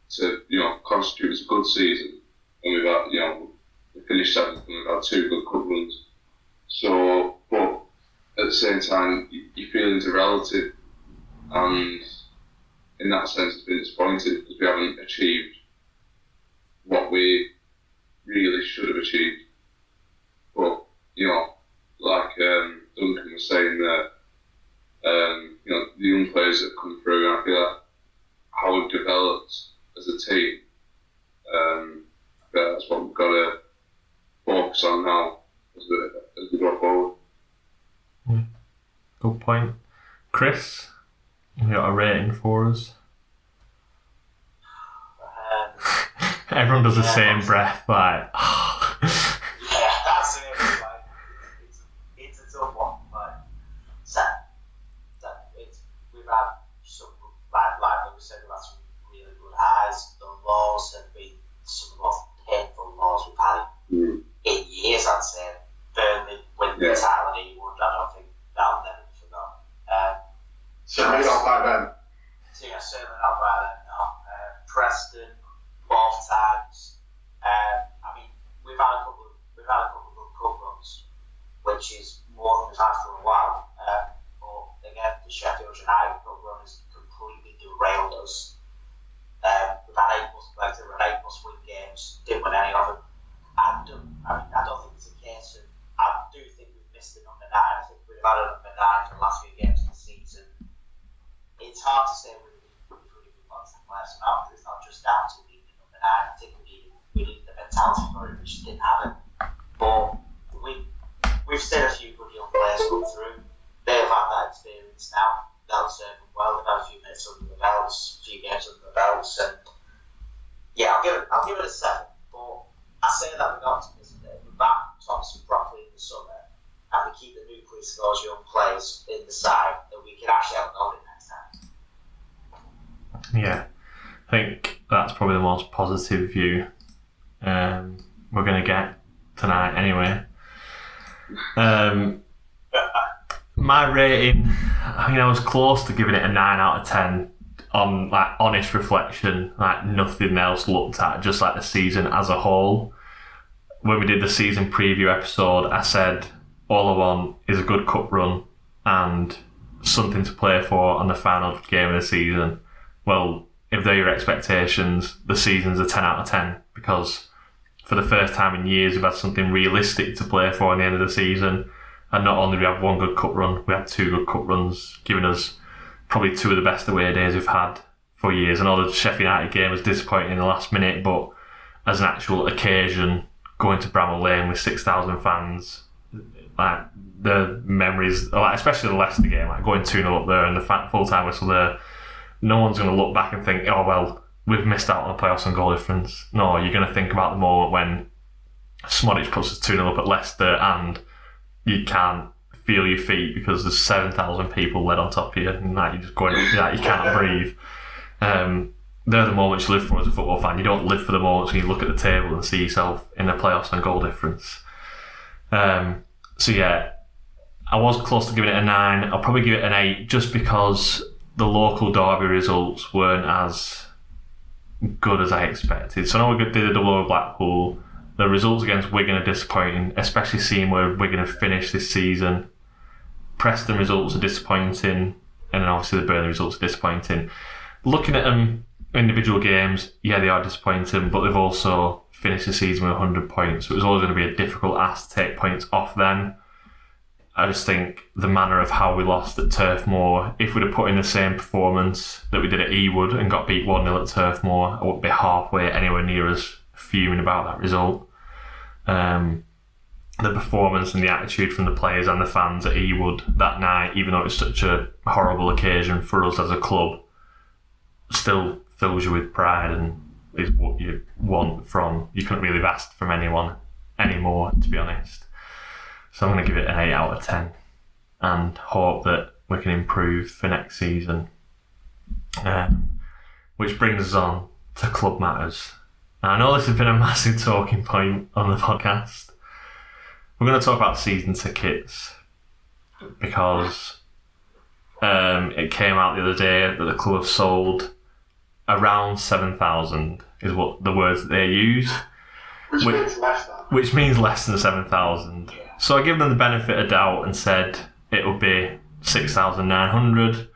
to constitute as a good season, and we've had we finished 7th and we've had 2 good cup runs. So, but at the same time, your feelings are relative, and in that sense, it's been disappointing because we haven't achieved what we really should have achieved. But like Duncan was saying there, the young players that come through, and I feel like how we've developed as a team, that's what we've got to focus on now as we go forward. Good point. Chris, you got a rating for us? Everyone does the same breath, like. Yeah, that's it. Like, it's a tough one. Like, we've had some, like we said, we've had some really good highs. The lows have been some of the most painful lows we've had in years, I'd say. Burnley winning the title in Ewood, I don't think that'll never be forgotten. Certainly not by then. So yeah, certainly not by then, no. Preston, both times. I mean, we've had a couple of good cup runs, which is more than we've had for a while. But again, the Sheffield United cup run has completely derailed us. We've had 8 must-win games, didn't win any of them. I don't think it's a case of. I do think we've missed the number 9. I think we've had a number 9 for the last few games of the season. It's hard to say we've really been lots of players now, because it's not just down to being the number 9. I think we need the mentality for it, which didn't have it. But we've seen a few good young players come through. They've had that experience now. That'll serve them well. They've had a few minutes under the belts, a few games under the belts, and yeah, I'll give it a 7. But I say that with optimism that if we back Thompson properly in the summer and we keep the nucleus of those young players in the side, that we can actually outgoal it next time. Yeah, I think that's probably the most positive view we're going to get tonight anyway. My rating, I mean, I was close to giving it a 9 out of 10 on like honest reflection, like nothing else looked at, just like the season as a whole. When we did the season preview episode, I said all I want is a good cup run and something to play for on the final game of the season. Well, if they're your expectations, the season's a 10 out of 10, because for the first time in years we've had something realistic to play for in the end of the season. And not only do we have one good cup run, we had 2 good cup runs, giving us probably 2 of the best away days we've had for years. I know the Sheffield United game was disappointing in the last minute, but as an actual occasion, going to Bramall Lane with 6,000 fans, like the memories, like especially the Leicester game, like going 2-0 up there and the full-time whistle there, no one's going to look back and think, oh well, we've missed out on the playoffs on goal difference. No, you're going to think about the moment when Smodic puts us 2-0 up at Leicester and you can't feel your feet because there's 7,000 people led on top of you and like, you're just going, like, you can't breathe. They're the moments you live for as a football fan. You don't live for the moments when you look at the table and see yourself in the playoffs on goal difference. So yeah, I was close to giving it a 9. I'll probably give it an 8 just because the local derby results weren't as good as I expected. So I know we did a double over Blackpool. The results against Wigan are disappointing, especially seeing where Wigan have finished this season. Preston results are disappointing, and then obviously the Burnley results are disappointing. Looking at them individual games, yeah, they are disappointing, but they've also finished the season with 100 points, so it was always going to be a difficult ask to take points off them. I just think the manner of how we lost at Turf Moor, if we'd have put in the same performance that we did at Ewood and got beat 1-0 at Turf Moor, I wouldn't be halfway anywhere near as fuming about that result. The performance and the attitude from the players and the fans at Ewood that night, even though it was such a horrible occasion for us as a club, still fills you with pride and is what you want from. You couldn't really have asked from anyone anymore, to be honest. So I'm going to give it an 8 out of 10 and hope that we can improve for next season. Which brings us on to club matters. Now, I know this has been a massive talking point on the podcast. We're going to talk about season tickets because it came out the other day that the club have sold around 7,000 is what the words that they use. Which means less than 7,000. So I give them the benefit of doubt and said it would be 6,900,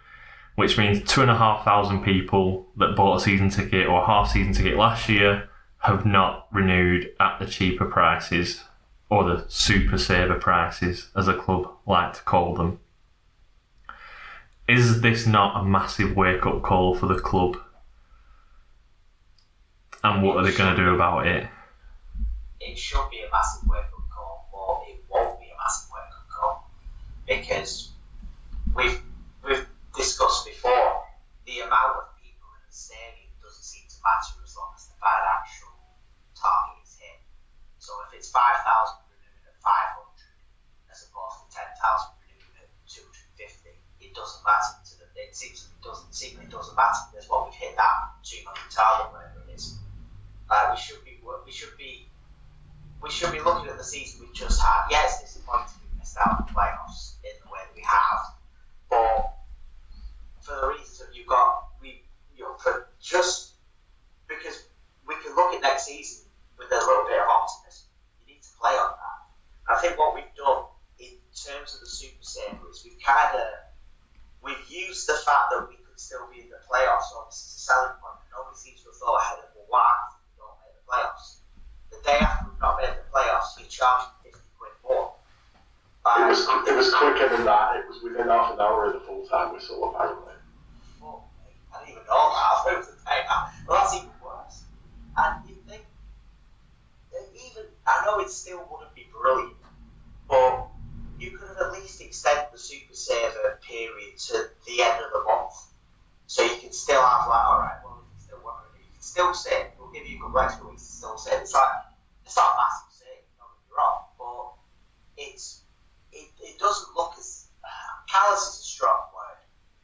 which means 2,500 people that bought a season ticket or a half season ticket last year have not renewed at the cheaper prices, or the super saver prices, as a club like to call them. Is this not a massive wake-up call for the club? And what are they going to do about it? It should be a massive wake-up call, but it won't be a massive wake-up call, because we've discussed before, the amount of people in the stadium doesn't seem to matter as long as the financial it's 5,000 renewing at 500 as opposed to 10,000 renewing at 250, it doesn't matter to them. It seemingly doesn't matter because what we've hit that 200 target, whatever it is. We should be looking at the season we've just had. Yeah, it's disappointing we missed out on the playoffs in the way that we have, but for the reasons that just because we can look at next season with a little bit of optimism, you need to play on that. I think what we've done in terms of the Super Saver is we've used the fact that we could still be in the playoffs obviously as a selling point, and nobody seems to have thought ahead of why we don't make the playoffs. The day after we've not made the playoffs, we charged £50 more. It was quicker than that. It was within half an hour of the full-time whistle, apparently. Oh, I didn't even know that. I thought it was the day after. Well, that's even worse. And you think, I know it still wouldn't be brilliant, but you could have at least extended the Super Saver period to the end of the month. So you can still have alright, well, if you still want to, you can still say, we'll give you a couple extra weeks to still say. It's not a massive save, don't get me wrong, but it doesn't look as, callous is a strong word,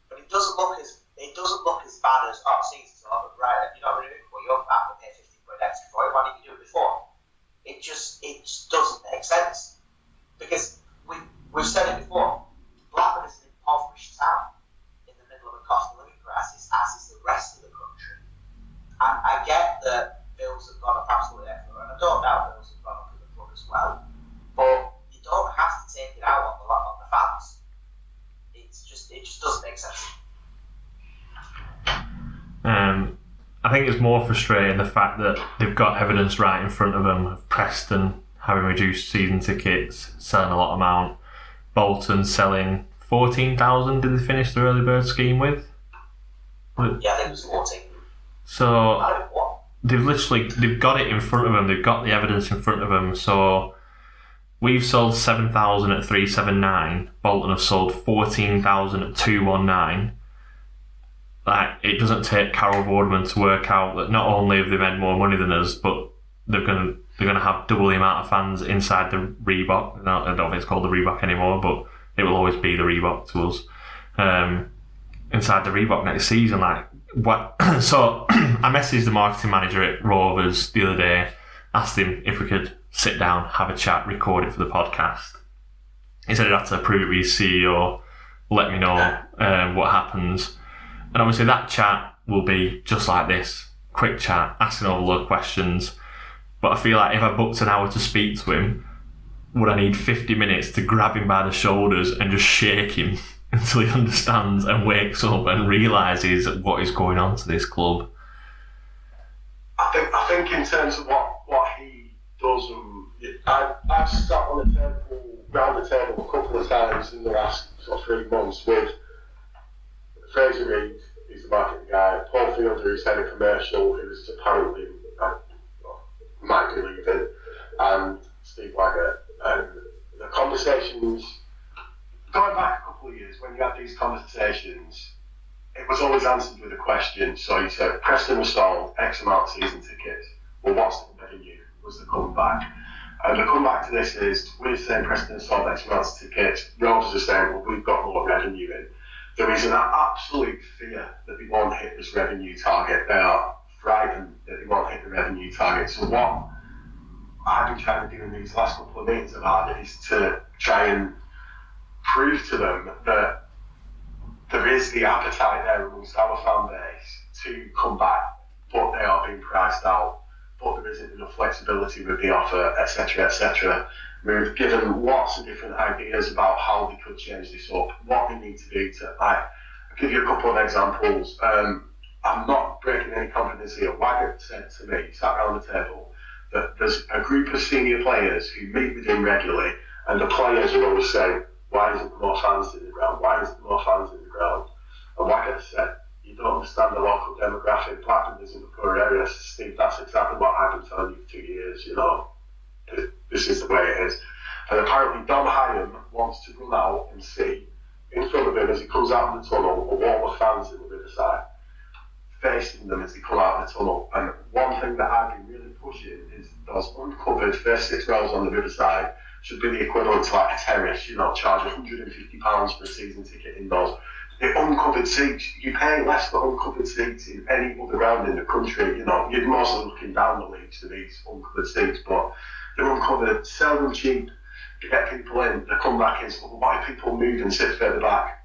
but it doesn't look as bad as, season's over, right, if you're not renewing, well, you're back to pay £50 extra for it, why didn't you do it before? It just doesn't make sense. Because we've said it before, Blackburn is an impoverished town in the middle of a cost of living crisis, as is the rest of the country. And I get that bills have gone up absolutely everywhere, and I don't doubt bills have gone up in the club as well, but you don't have to take it out on the fans. It just doesn't make sense. I think it's more frustrating the fact that they've got evidence right in front of them of Preston having reduced season tickets, selling a lot amount, Bolton selling 14,000. Did they finish the early bird scheme with? Yeah, I think it was 14. So they've got it in front of them. They've got the evidence in front of them. So we've sold 7,000 at 379. Bolton have sold 14,000 at 219. It doesn't take Carol Vorderman to work out that not only have they made more money than us, but they're going to have double the amount of fans inside the Reebok. I don't know if it's called the Reebok anymore, but it will always be the Reebok to us. Inside the Reebok next season, So I messaged the marketing manager at Rovers the other day, asked him if we could sit down, have a chat, record it for the podcast. He said he'd have to approve it with his CEO, let me know what happens. And obviously that chat will be just like this, quick chat, asking all the load questions. But I feel like if I booked an hour to speak to him, would I need 50 minutes to grab him by the shoulders and just shake him until he understands and wakes up and realises what is going on to this club? I think in terms of what he does, I've sat on round the table a couple of times in the last 3 months with Fraser Reid, who's the marketing guy, Paul Fielder, who's head of commercial, who's apparently might be leaving, and Steve Wagger. And the conversations, going back a couple of years, when you had these conversations, it was always answered with a question. So you said, Preston was sold X amount of season tickets. Well, what's the revenue? Was the comeback? And the comeback to this is, we're saying Preston has sold X amount of tickets. Rovers are saying, well, we've got more revenue in. There is an absolute fear that they won't hit this revenue target. They are frightened that they won't hit the revenue target. So what I've been trying to do in these last couple of meetings about it is to try and prove to them that there is the appetite there amongst our fan base to come back, but they are being priced out, but there isn't enough flexibility with the offer, etc., etc. We've given lots of different ideas about how they could change this up, what they need to do to, I'll give you a couple of examples. I'm not breaking any confidence here. Wagger said to me, sat around the table, that there's a group of senior players who meet with him regularly, and the players are always saying, why isn't there more fans in the ground? Why isn't there more fans in the ground? And Wagger said, you don't understand the local demographic. Blackburn isn't a poor area. Steve, that's exactly what I've been telling you for 2 years, This is the way it is. And apparently Dom Hyam wants to run out and see, in front of him as he comes out of the tunnel, a wall of fans in the Riverside, facing them as they come out of the tunnel. And one thing that I've been really pushing is those uncovered first 6 rows on the riverside should be the equivalent to like a terrace, charge £150 for a season ticket indoors. The uncovered seats, you pay less for uncovered seats in any other round in the country. You're mostly looking down the leagues to these uncovered seats, but they're uncovered, sell them cheap to get people in. They come back in, so why do people move and sit further back?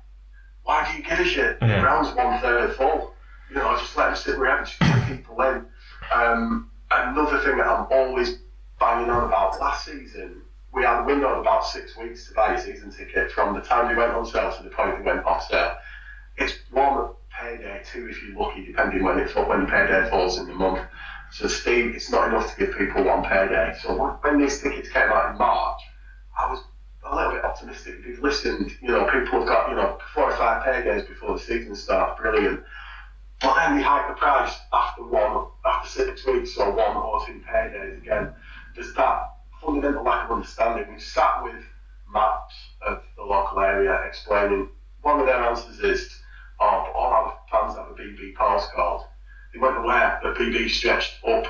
Why do you give a shit? The ground's 1/3 full. Just let them sit wherever, just get people in. Another thing that I'm always banging on about, last season, we had a window of about 6 weeks to buy a season ticket from the time they went on sale to the point they went off sale. It's 1 payday, 2 if you're lucky, depending when your payday falls in the month. So Steve, it's not enough to give people 1 payday. So when these tickets came out in March, I was a little bit optimistic. If you've listened, people have got 4 or 5 paydays before the season starts, brilliant. But then they hike the price after 6 weeks or 1 or 2 paydays again. There's that fundamental lack of understanding. We sat with maps of the local area explaining. One of their answers is, all our fans have a BB postcode. They weren't aware that BB stretched up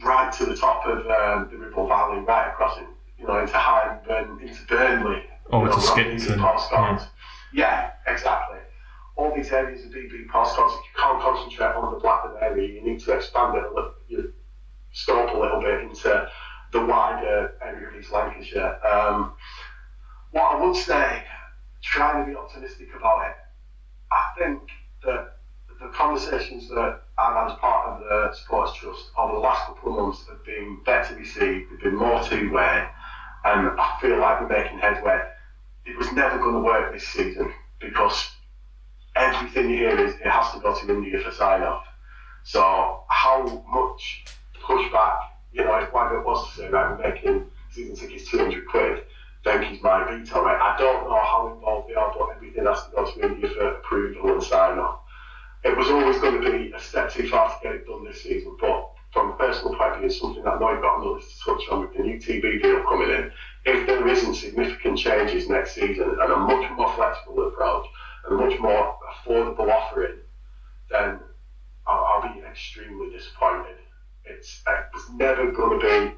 right to the top of the Ribble Valley, right across it, into Hyndburn, into Burnley. Over to Skipton. Yeah, exactly. All these areas of BB postcodes, you can't concentrate on the Blackburn area, you need to expand it, your scope a little bit into the wider area of East Lancashire. What I would say, trying to be optimistic about it, I think that the conversations that I've had as part of the Supporters Trust over the last couple of months have been better received, they've been more two-way, and I feel like we're making headway. It was never going to work this season because everything you hear is it has to go to India for sign-off. So how much pushback, if Wagner was to say, right, we're making season tickets £200, then he's my veto, right? I don't know how involved they are, but everything has to go to India for approval and sign-off. It was always going to be a step too far to get it done this season, but from a personal point of view, it's something that I know you've got another to touch on with the new TV deal coming in. If there isn't significant changes next season and a much more flexible approach and a much more affordable offering, then I'll be extremely disappointed. It's never going to be.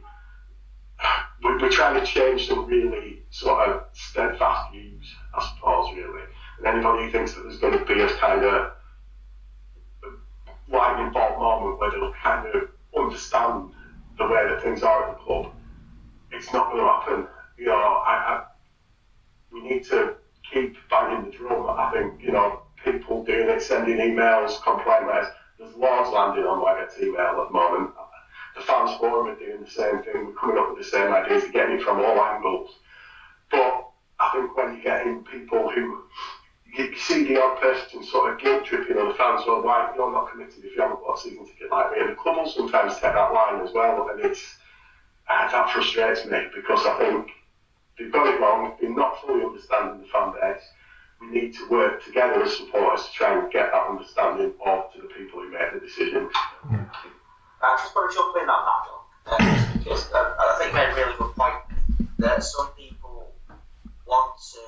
We're trying to change some really sort of steadfast views, I suppose, really. And anybody who thinks that there's going to be a kind of lightning bolt moment where they'll kind of understand the way that things are at the club, it's not going to happen. We need to keep banging the drum. I think, people doing it, sending emails, complaint letters. There's loads landing on Wagger's email at the moment. The fans forum are doing the same thing. We're coming up with the same ideas, getting it from all angles. But I think when you're getting people who, you see the odd person sort of guilt tripping on the fans, well, why you're not committed if you haven't got a season ticket like me? And the club will sometimes take that line as well, and that frustrates me because I think they've got it wrong. They're not fully understanding the fan base. We need to work together as supporters to try and get that understanding off to the people who make the decisions. I just want to jump in on that, Doug, because I think you made a really good point that some people want to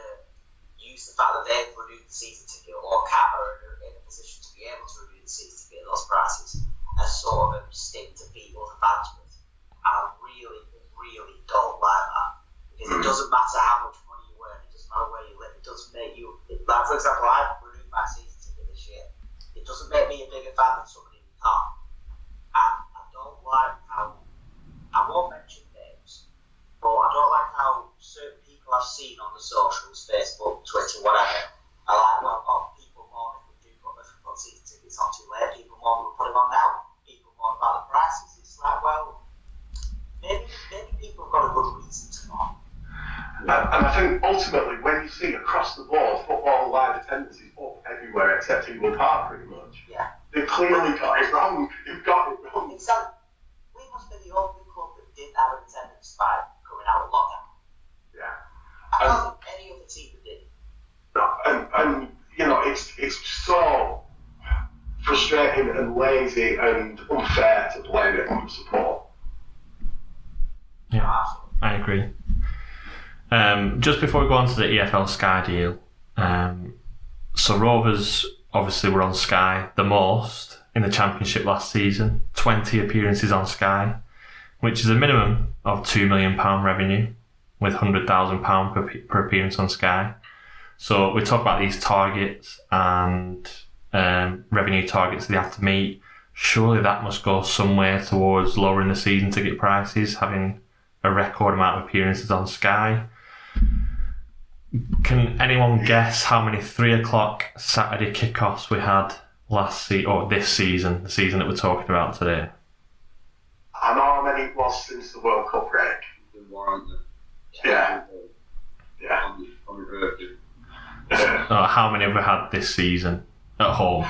use the fact that they've renewed the season ticket or are in a position to be able to renew the season ticket at those prices as sort of a stick to beat other fans with. And I really, really don't like that because it doesn't matter how much money you earn, it doesn't matter where you live, it doesn't make you, like for example, I renewed my season ticket this year. It doesn't make me a bigger fan than somebody who can't. And I don't like how, I won't mention names, but I don't like how certain people I've seen on the socials, Facebook, Twitter, whatever, are like, well, people mourn if we put season tickets on too late, people mourn if we put them on now, people mourn about the prices. It's like, well, maybe people have got a good reason to mourn. And I think ultimately, when you see across the board, football live attendance is up everywhere except Eagle Park, pretty much. Yeah. They clearly got it wrong. You've got it wrong. Exactly. We must be the only club that didn't have an attendance spike coming out of lockdown. Yeah. I don't think any other team did. No, and it's so frustrating and lazy and unfair to blame it on support. Yeah, I agree. Just before we go on to the EFL Sky deal, so Rovers obviously were on Sky the most in the Championship last season, 20 appearances on Sky. which is a minimum of £2 million revenue with £100,000 per appearance on Sky. So we talk about these targets and revenue targets they have to meet. Surely that must go somewhere towards lowering the season ticket prices, having a record amount of appearances on Sky. Can anyone guess how many 3 o'clock Saturday kickoffs we had this season, the season that we're talking about today? I know how many it was since the World Cup break. Yeah. How many have we had this season at home?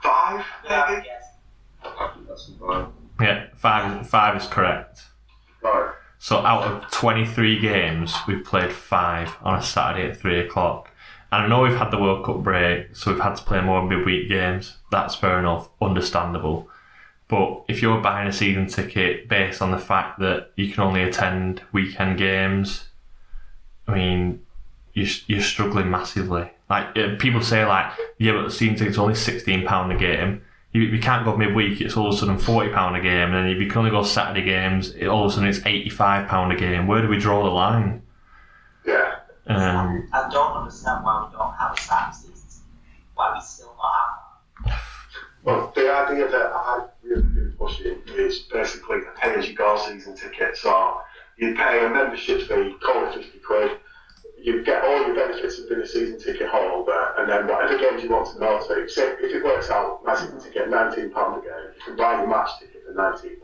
5, maybe? I think that's 5. Yeah, five is correct. Right. So out of 23 games, we've played 5 on a Saturday at 3 o'clock. And I know we've had the World Cup break, so we've had to play more midweek games. That's fair enough, understandable. But if you're buying a season ticket based on the fact that you can only attend weekend games, I mean, you're struggling massively. Like, people say, like, yeah, but the season ticket's only £16 a game. You can't go midweek, it's all of a sudden £40 a game, and then if you can only go Saturday games, all of a sudden it's £85 a game. Where do we draw the line? Yeah. I don't understand why we don't have a Saturday season. Why we still not have that. Well, the idea that I've really been pushing is basically a pay-as-you-go season ticket. So you pay a membership fee, call it 50 quid. You get all your benefits of being a season ticket holder, and then whatever games you want to go to, say if it works out, my season ticket £19 a game, you can buy your match ticket for £19,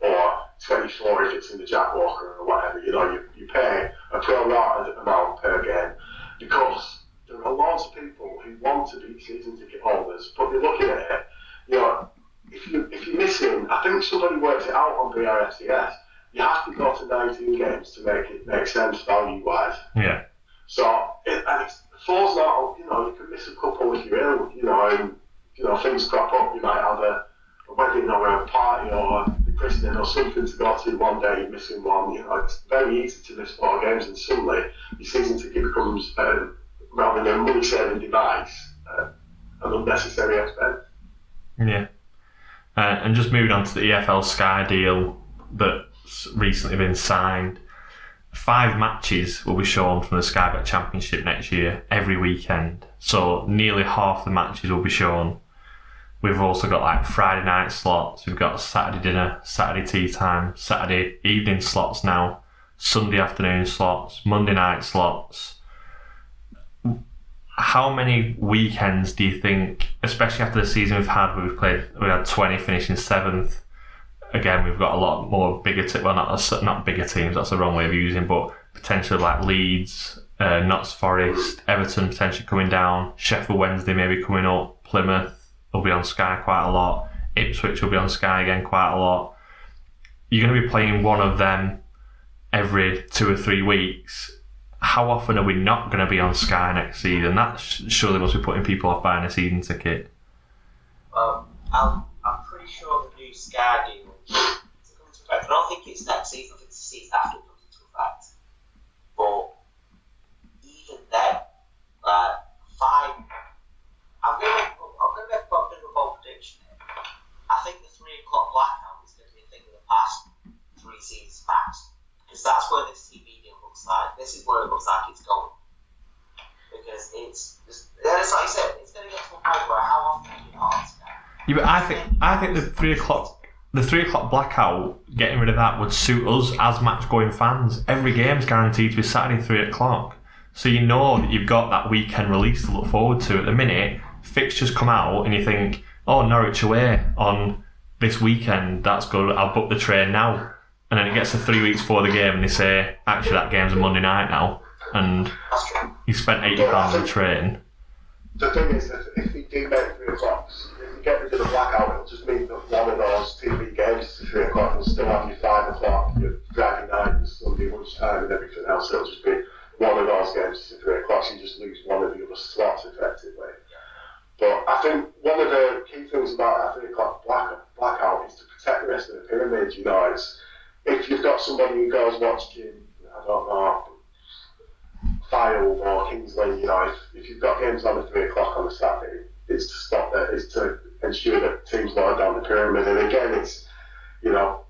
or 24 if it's in the Jack Walker or whatever. You pay a pro-rata amount per game, because there are lots of people who want to be season ticket holders, but they're looking at it, if you're missing, I think somebody worked it out on BRFCS, you have to go to 19 games to make it make sense value-wise. Yeah. So, it falls out, you can miss a couple if you're ill, and, things crop up. You might have a wedding or a party or a christening or something to go to one day, you're missing one. It's very easy to miss 4 games, and suddenly your season ticket becomes, rather than a money-saving device, an unnecessary expense. Yeah. And just moving on to the EFL Sky deal that's recently been signed, 5 matches will be shown from the Sky Bet Championship next year, every weekend. So nearly half the matches will be shown. We've also got like Friday night slots, we've got Saturday dinner, Saturday tea time, Saturday evening slots now, Sunday afternoon slots, Monday night slots. How many weekends do you think, especially after the season we've had, where we had 20 finishing 7th? Again, we've got a lot more bigger teams, well, not bigger teams, that's the wrong way of using, but potentially like Leeds, Notts Forest, Everton potentially coming down, Sheffield Wednesday maybe coming up, Plymouth will be on Sky quite a lot, Ipswich will be on Sky again quite a lot. You're going to be playing one of them every 2 or 3 weeks. How often are we not going to be on Sky next season? That surely must be putting people off buying a season ticket. I'm pretty sure the new Sky deal is coming into effect. I don't think it's next season, I think it's the season after it comes into effect. But even then, 5. I'm going to make a bit of a bold prediction here. I think the 3 o'clock blackout is going to be a thing of the past 3 seasons max. Because that's where this TV deal looks like. This is where it looks like it's going. Because it's like you said, it's going to get to a point where how often are you not on Sky? Yeah, but I think the 3 o'clock blackout, getting rid of that would suit us as match going fans. Every game's guaranteed to be Saturday 3 o'clock. So you know that you've got that weekend release to look forward to. At the minute, fixtures come out and you think, oh, Norwich away on this weekend, that's good, I'll book the train now. And then it gets to 3 weeks before the game and they say, actually that game's a Monday night now. And you spent £80 on the train. The thing is that if we do make 3 o'clock, if we get rid of the blackout, it'll just mean that one of those TV games is 3 o'clock and still have your 5 o'clock, your Friday night and Sunday lunchtime and everything else. It'll just be one of those games is 3 o'clock, so you just lose one of the other slots effectively. But I think one of the key things about that 3 o'clock blackout is to protect the rest of the pyramid. It's if you've got somebody who goes watching, I don't know, Fylde or King's Lynn, if you've got games on at 3 o'clock on a Saturday, it's to stop that, it's to ensure that teams lower down the pyramid. And again, it's, you know.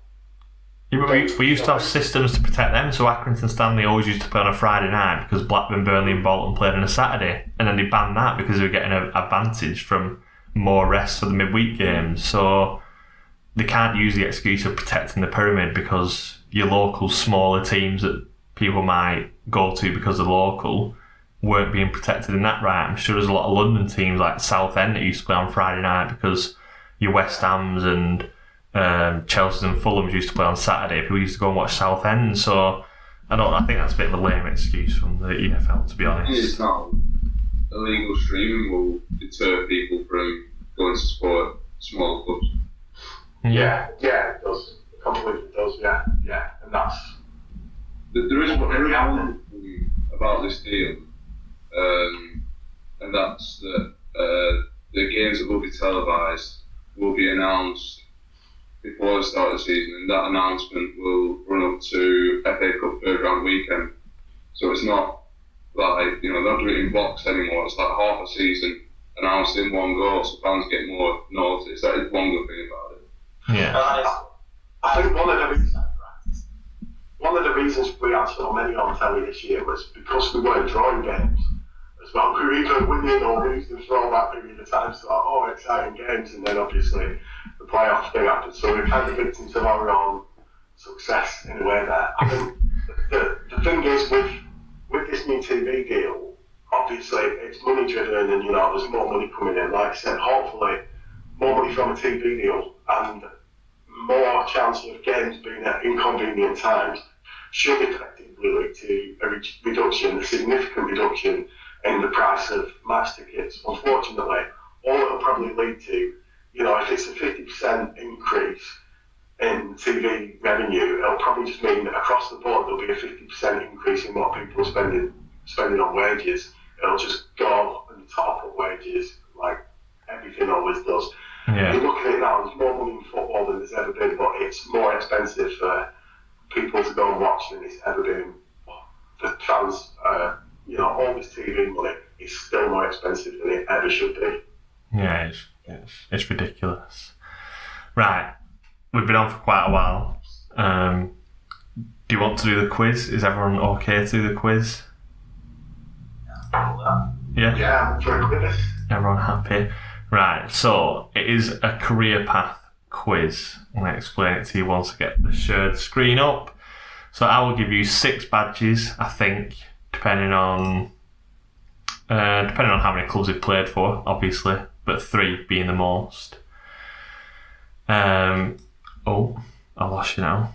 Yeah, but we used to have systems to protect them, so Accrington Stanley always used to play on a Friday night because Blackburn, Burnley and Bolton played on a Saturday, and then they banned that because they were getting an advantage from more rest for the midweek games. So they can't use the excuse of protecting the pyramid because your local smaller teams that people might go to because they're local weren't being protected in that right. I'm sure there's a lot of London teams like Southend that used to play on Friday night because your West Hams and Chelsea and Fulhams used to play on Saturday. People used to go and watch Southend. So I think that's a bit of a lame excuse from the EFL, to be honest. It's not illegal streaming will deter people from going to support smaller clubs. Yeah, it does. Completely does. Yeah, and that's. There is one thing about this deal, and that's that the games that will be televised will be announced before the start of the season, and that announcement will run up to FA Cup third round weekend. So it's not like, they're not doing it in blocks anymore. It's like half a season announced in one go, so fans get more notice. That is one good thing about it. Yeah. I think one of the reasons we had so many on telly this year was because we weren't drawing games as well. We were either winning or losing for all that period of time. So, exciting games, and then obviously the playoff thing happened. So we're kind of victims of our own success in a way there. I think the thing is with this new TV deal, obviously it's money driven, and there's more money coming in. Like I said, hopefully more money from a TV deal and more chance of games being at inconvenient times should effectively lead to a significant reduction in the price of match tickets. Unfortunately, all it'll probably lead to, if it's a 50% increase in TV revenue, it'll probably just mean that across the board there'll be a 50% increase in what people are spending on wages. It'll just go on top of wages like everything always does. Yeah. You look at it now, there's more money in football than there's ever been, but it's more expensive for people to go and watch than it's ever been. The fans, all this TV money is still more expensive than it ever should be. Yeah, it's ridiculous. Right, we've been on for quite a while. Do you want to do the quiz? Is everyone okay to do the quiz? Yeah? Yeah, for quiz. Everyone happy? Right, so it is a career path quiz. I'm going to explain it to you once I get the shared screen up. So I will give you 6 badges, I think, depending on how many clubs you've played for, obviously, but 3 being the most. I lost you now.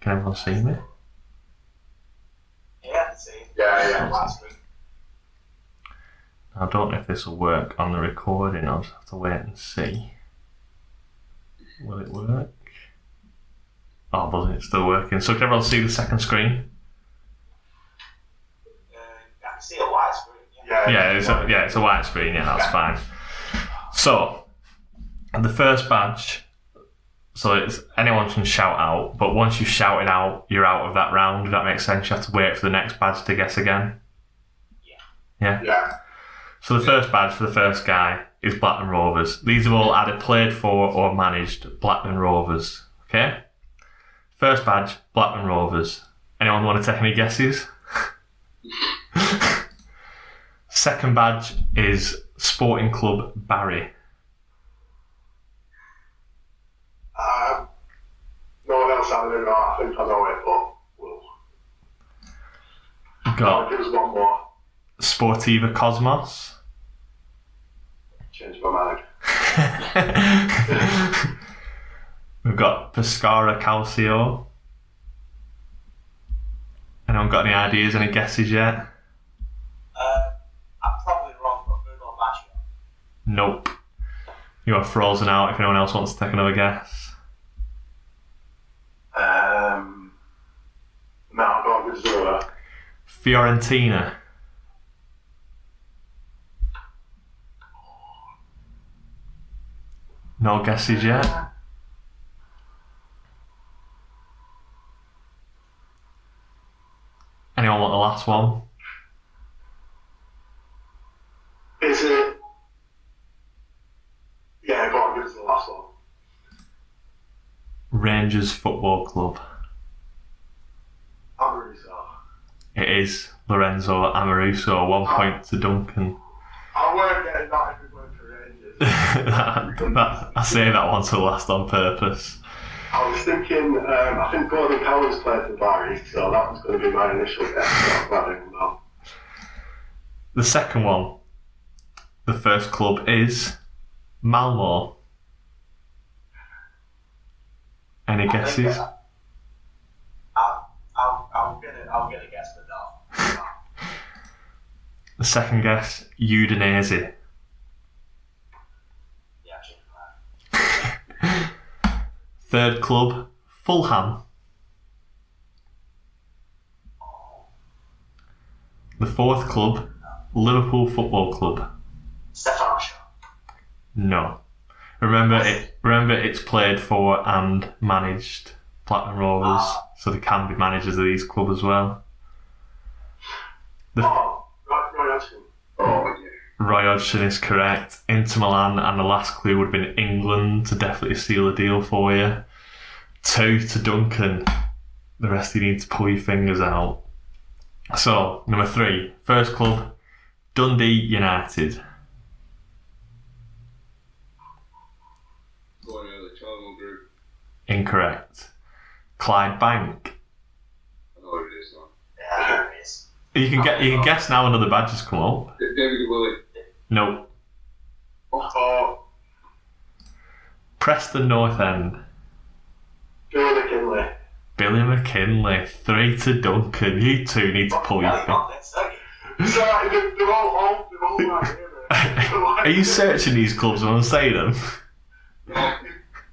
Can everyone see me? Yeah, I can see. Yeah. I don't know if this will work on the recording. I'll just have to wait and see. Will it work? Oh, buzzing, it's still working. So can everyone see the second screen? I can see a white screen. Yeah, it's a white screen. Yeah, that's fine. So the first badge. So it's anyone can shout out, but once you've shouted out, you're out of that round. Does that make sense? You have to wait for the next badge to guess again. Yeah. So the first badge for the first guy is Blackburn Rovers. These have all either played for or managed Blackburn Rovers. Okay? First badge, Blackburn Rovers. Anyone want to take any guesses? Second badge is Sporting Club Barry. No one else having it. I think I know it, but we'll. Got Give us one more. Sportiva Cosmos. Change my mind. We've got Pescara Calcio. Anyone got any ideas, any guesses yet? I'm probably wrong, but Bruno Maggio. Nope. You are frozen out if anyone else wants to take another guess. No, I'll go with Zura. Fiorentina. No guesses yet? Anyone want the last one? Is it Rangers Football Club. Amoruso. It is Lorenzo Amoruso. 1 point to Duncan. I weren't getting that if we went for Rangers. I say that one till last on purpose. I was thinking, I think Gordon Cowles played for Barry, so that was going to be my initial guess. So I'm glad I didn't know. The second one, the first club is Malmo. Any guesses? I'm gonna guess, but no. The second guess, Udinese. Yeah, Third club, Fulham. The fourth club, Liverpool Football Club. Stefan Shaw. No. Remember, it's played for and managed Blackburn Rovers, so they can be managers of these clubs as well. Roy Hodgson. Oh, yeah. Roy Hodgson is correct. Inter Milan, and the last clue would have been England to definitely seal the deal for you. 2 to Duncan. The rest you need to pull your fingers out. So, number 3, first club, Dundee United. Going out of the Channel Group. Incorrect. Clyde Bank. I know who it is now. Yeah, it is. You can guess now another badge has come up. David Willie. No. Oh, Preston North End. Billy McKinley. Billy McKinley. 3 to Duncan. You two need to pull your Yeah, thing. Sorry, they're all right here, mate. Are you searching these clubs when I'm saying them?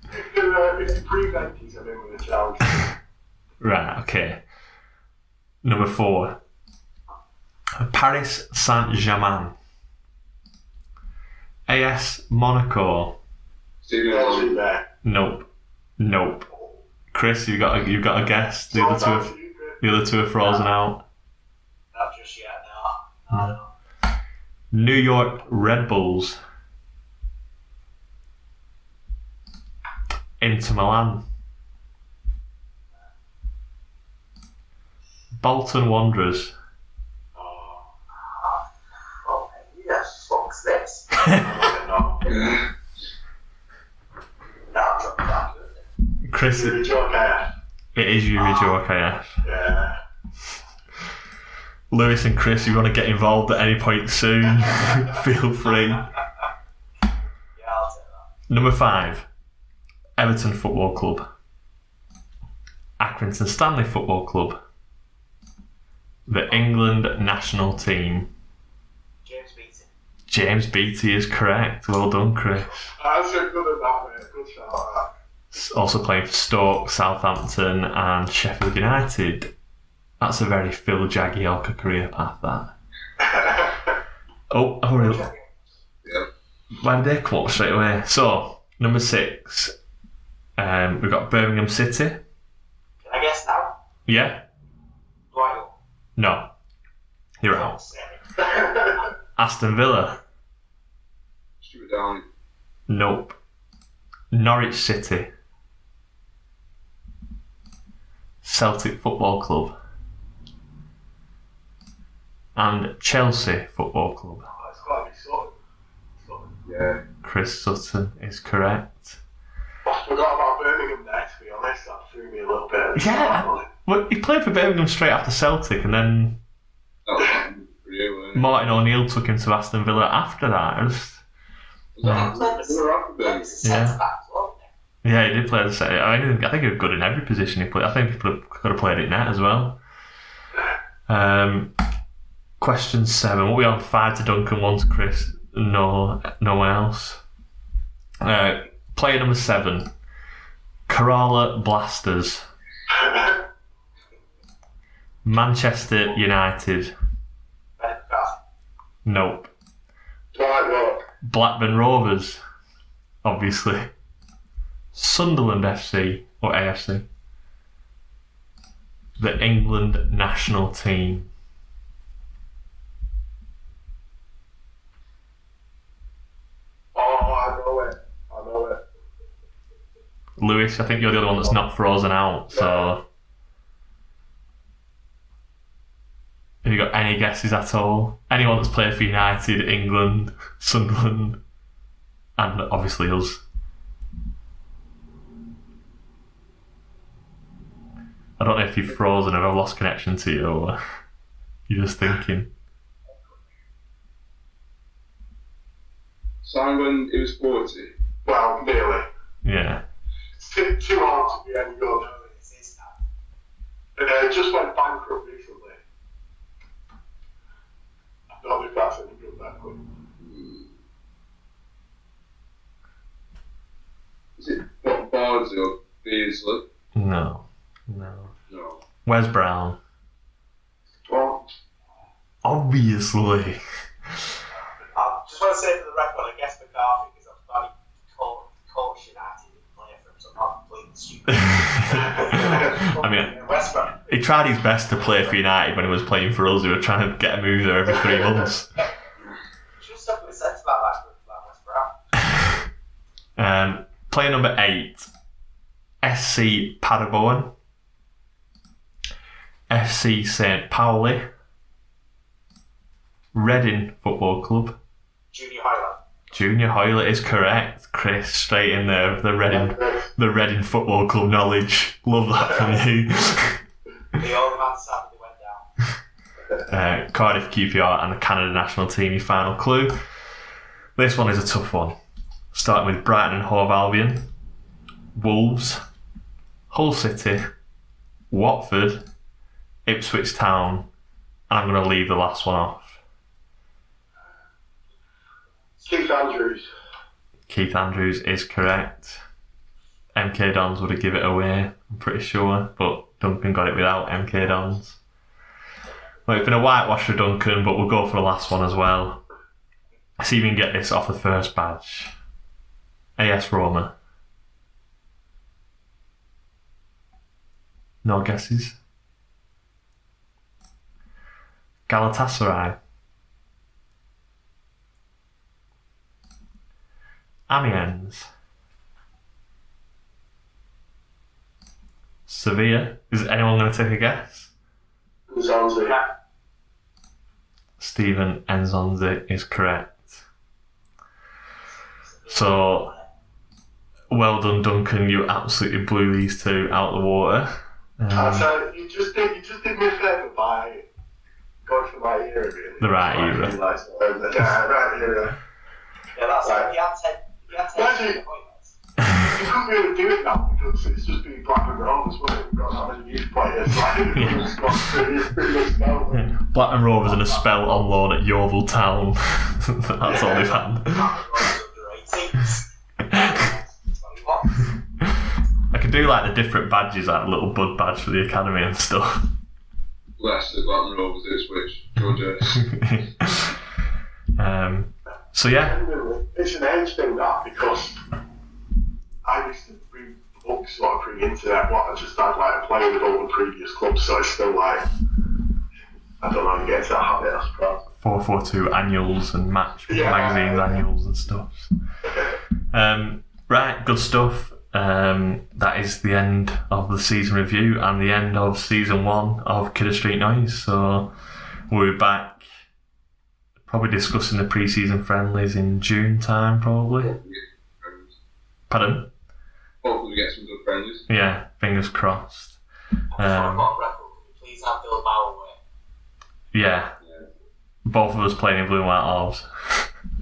If the pre-20s are in with a challenge. Right, okay. Number 4. Paris Saint-Germain. AS Monaco. Stephen There's Long. it there. Nope. Chris, you've got a guess. The other two are frozen out. Not just yet, no. New York Red Bulls. Inter Milan. Bolton Wanderers. Oh, yeah, fuck's this. No. Chris, You're a joke, it is Rovers Radio. Yeah. Lewis and Chris, if you want to get involved at any point soon, feel free. Yeah, I'll take that. Number 5, Everton Football Club. Accrington Stanley Football Club. The England national team. James Beattie. James Beattie is correct. Well done, Chris. That's a good at that, mate. Good shot. Also playing for Stoke, Southampton and Sheffield United. That's a very Phil Jagielka career path, that. Oh, I've already... Yeah. Why did they come up straight away? So, number 6, we've got Birmingham City. Can I guess now? Yeah? Royal. No. You're out. Aston Villa. Stuart Downing. Nope. Norwich City. Celtic Football Club. And Chelsea Football Club. Oh, it's got to be Sutton. Yeah. Chris Sutton is correct. I forgot about Birmingham there, to be honest. That threw me a little bit. Yeah. Well, he played for Birmingham straight after Celtic, and then That was pretty good, Martin O'Neill took him to Aston Villa after that. Yeah, he did play the same. I think he was good in every position he played. I think he could have played it net as well. Question 7. What are we on? 5 to Duncan, 1 to Chris. No one else. Player number 7. Kerala Blasters. Manchester United. Nope. Blackburn Rovers. Obviously. Sunderland FC or AFC. The England national team. Lewis, I think you're the other one that's not frozen out, so... Have you got any guesses at all? Anyone that's played for United, England, Sunderland, and obviously us? I don't know if you've frozen or I've lost connection to you, or you're just thinking. Signed when he was 40. Well, nearly. Yeah. It's too hard to be any good. Just went bankrupt recently. I don't know if that's any good that quick. Is it Bardsey or Beasley? No. No. Wes Brown. Well, Obviously. I just want to say for the record, I guess McCarthy because I'm glad he coached United and play for him, so I'm not completely stupid. I mean, West Brom. he tried his best to play for United when he was playing for us. We were trying to get a move there every 3 months. Should have stuck with sense about that West Brom. Player number 8, SC Paderborn, FC St Pauli, Reading Football Club. Junior Hoylett is correct. Chris, straight in there. The Reading Football Club knowledge. Love that from you. The only man Saturday went down. Cardiff QPR and the Canada national team, your final clue. This one is a tough one. Starting with Brighton and Hove Albion, Wolves, Hull City, Watford, Ipswich Town, and I'm going to leave the last one off. Keith Andrews is correct. MK Dons would have given it away, I'm pretty sure, but Duncan got it without MK Dons. Well, it's been a whitewash for Duncan, but we'll go for the last one as well. See if we can get this off the first badge. AS Roma. No guesses? Galatasaray. Amiens. Sevilla. Is anyone going to take a guess? Nzonzi. Stephen Nzonzi is correct. So, well done, Duncan. You absolutely blew these two out of the water. So you just did me a favour by going for my era, really. The right era. Yeah, right era. Yeah, that's Right. right. You had 10 points. You couldn't really do it now because it's just been Blackburn Rovers, wasn't it? We've got that many youth players. It's got pretty much spell. Blackburn Rovers and a spell on loan at Yeovil Town. That's all they've had. I could do like the different badges, like a little bud badge for the academy and stuff. Leicester, Blackburn Rovers, Ipswich, Georgia. So yeah. It's an age thing that because I used to read books sort of pre-internet, what I just had like playing with all the previous clubs, so it's still like I don't know how to get into that habit, I suppose. 442 annuals and magazines annuals and stuff. Right, good stuff. That is the end of the season review and the end of season 1 of Kidder Street Noise. So we'll be back probably discussing the pre-season friendlies in June time, probably. Pardon? Hopefully we get some good friendlies. Yeah, fingers crossed. Please have Bill Bauer away. Yeah. Both of us playing in Blue and White Albs.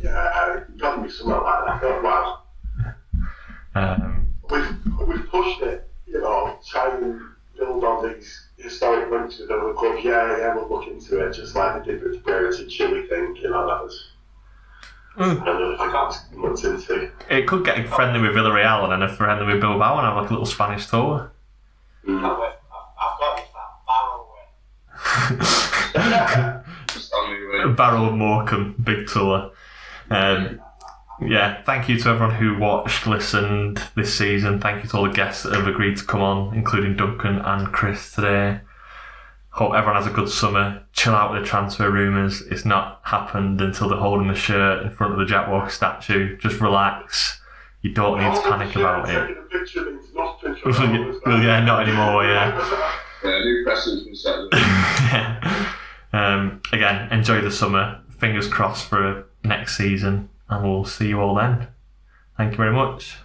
Yeah, got to be something like that. Well, we've pushed it, trying to build on these historic links with other clubs. Yeah, we'll look into it, just like they did with the Parents and Chile thing, that was... I don't know if I got much into. It could get friendly with Villarreal and then a friendly with Bilbao and have like a little Spanish tour. I've got you that Barrow away. Just on the way. Barrow and Morecambe, big tour. Yeah, thank you to everyone who watched, listened this season. Thank you to all the guests that have agreed to come on, including Duncan and Chris today. Hope everyone has a good summer. Chill out with the transfer rumours. It's not happened until they're holding the shirt in front of the Jack Walker statue. Just relax. you don't need to panic about it. Taking a picture means nothing for Rovers. Well, yeah, not anymore, yeah. New precedent's been set. Again, enjoy the summer. Fingers crossed for next season, and we'll see you all then. Thank you very much.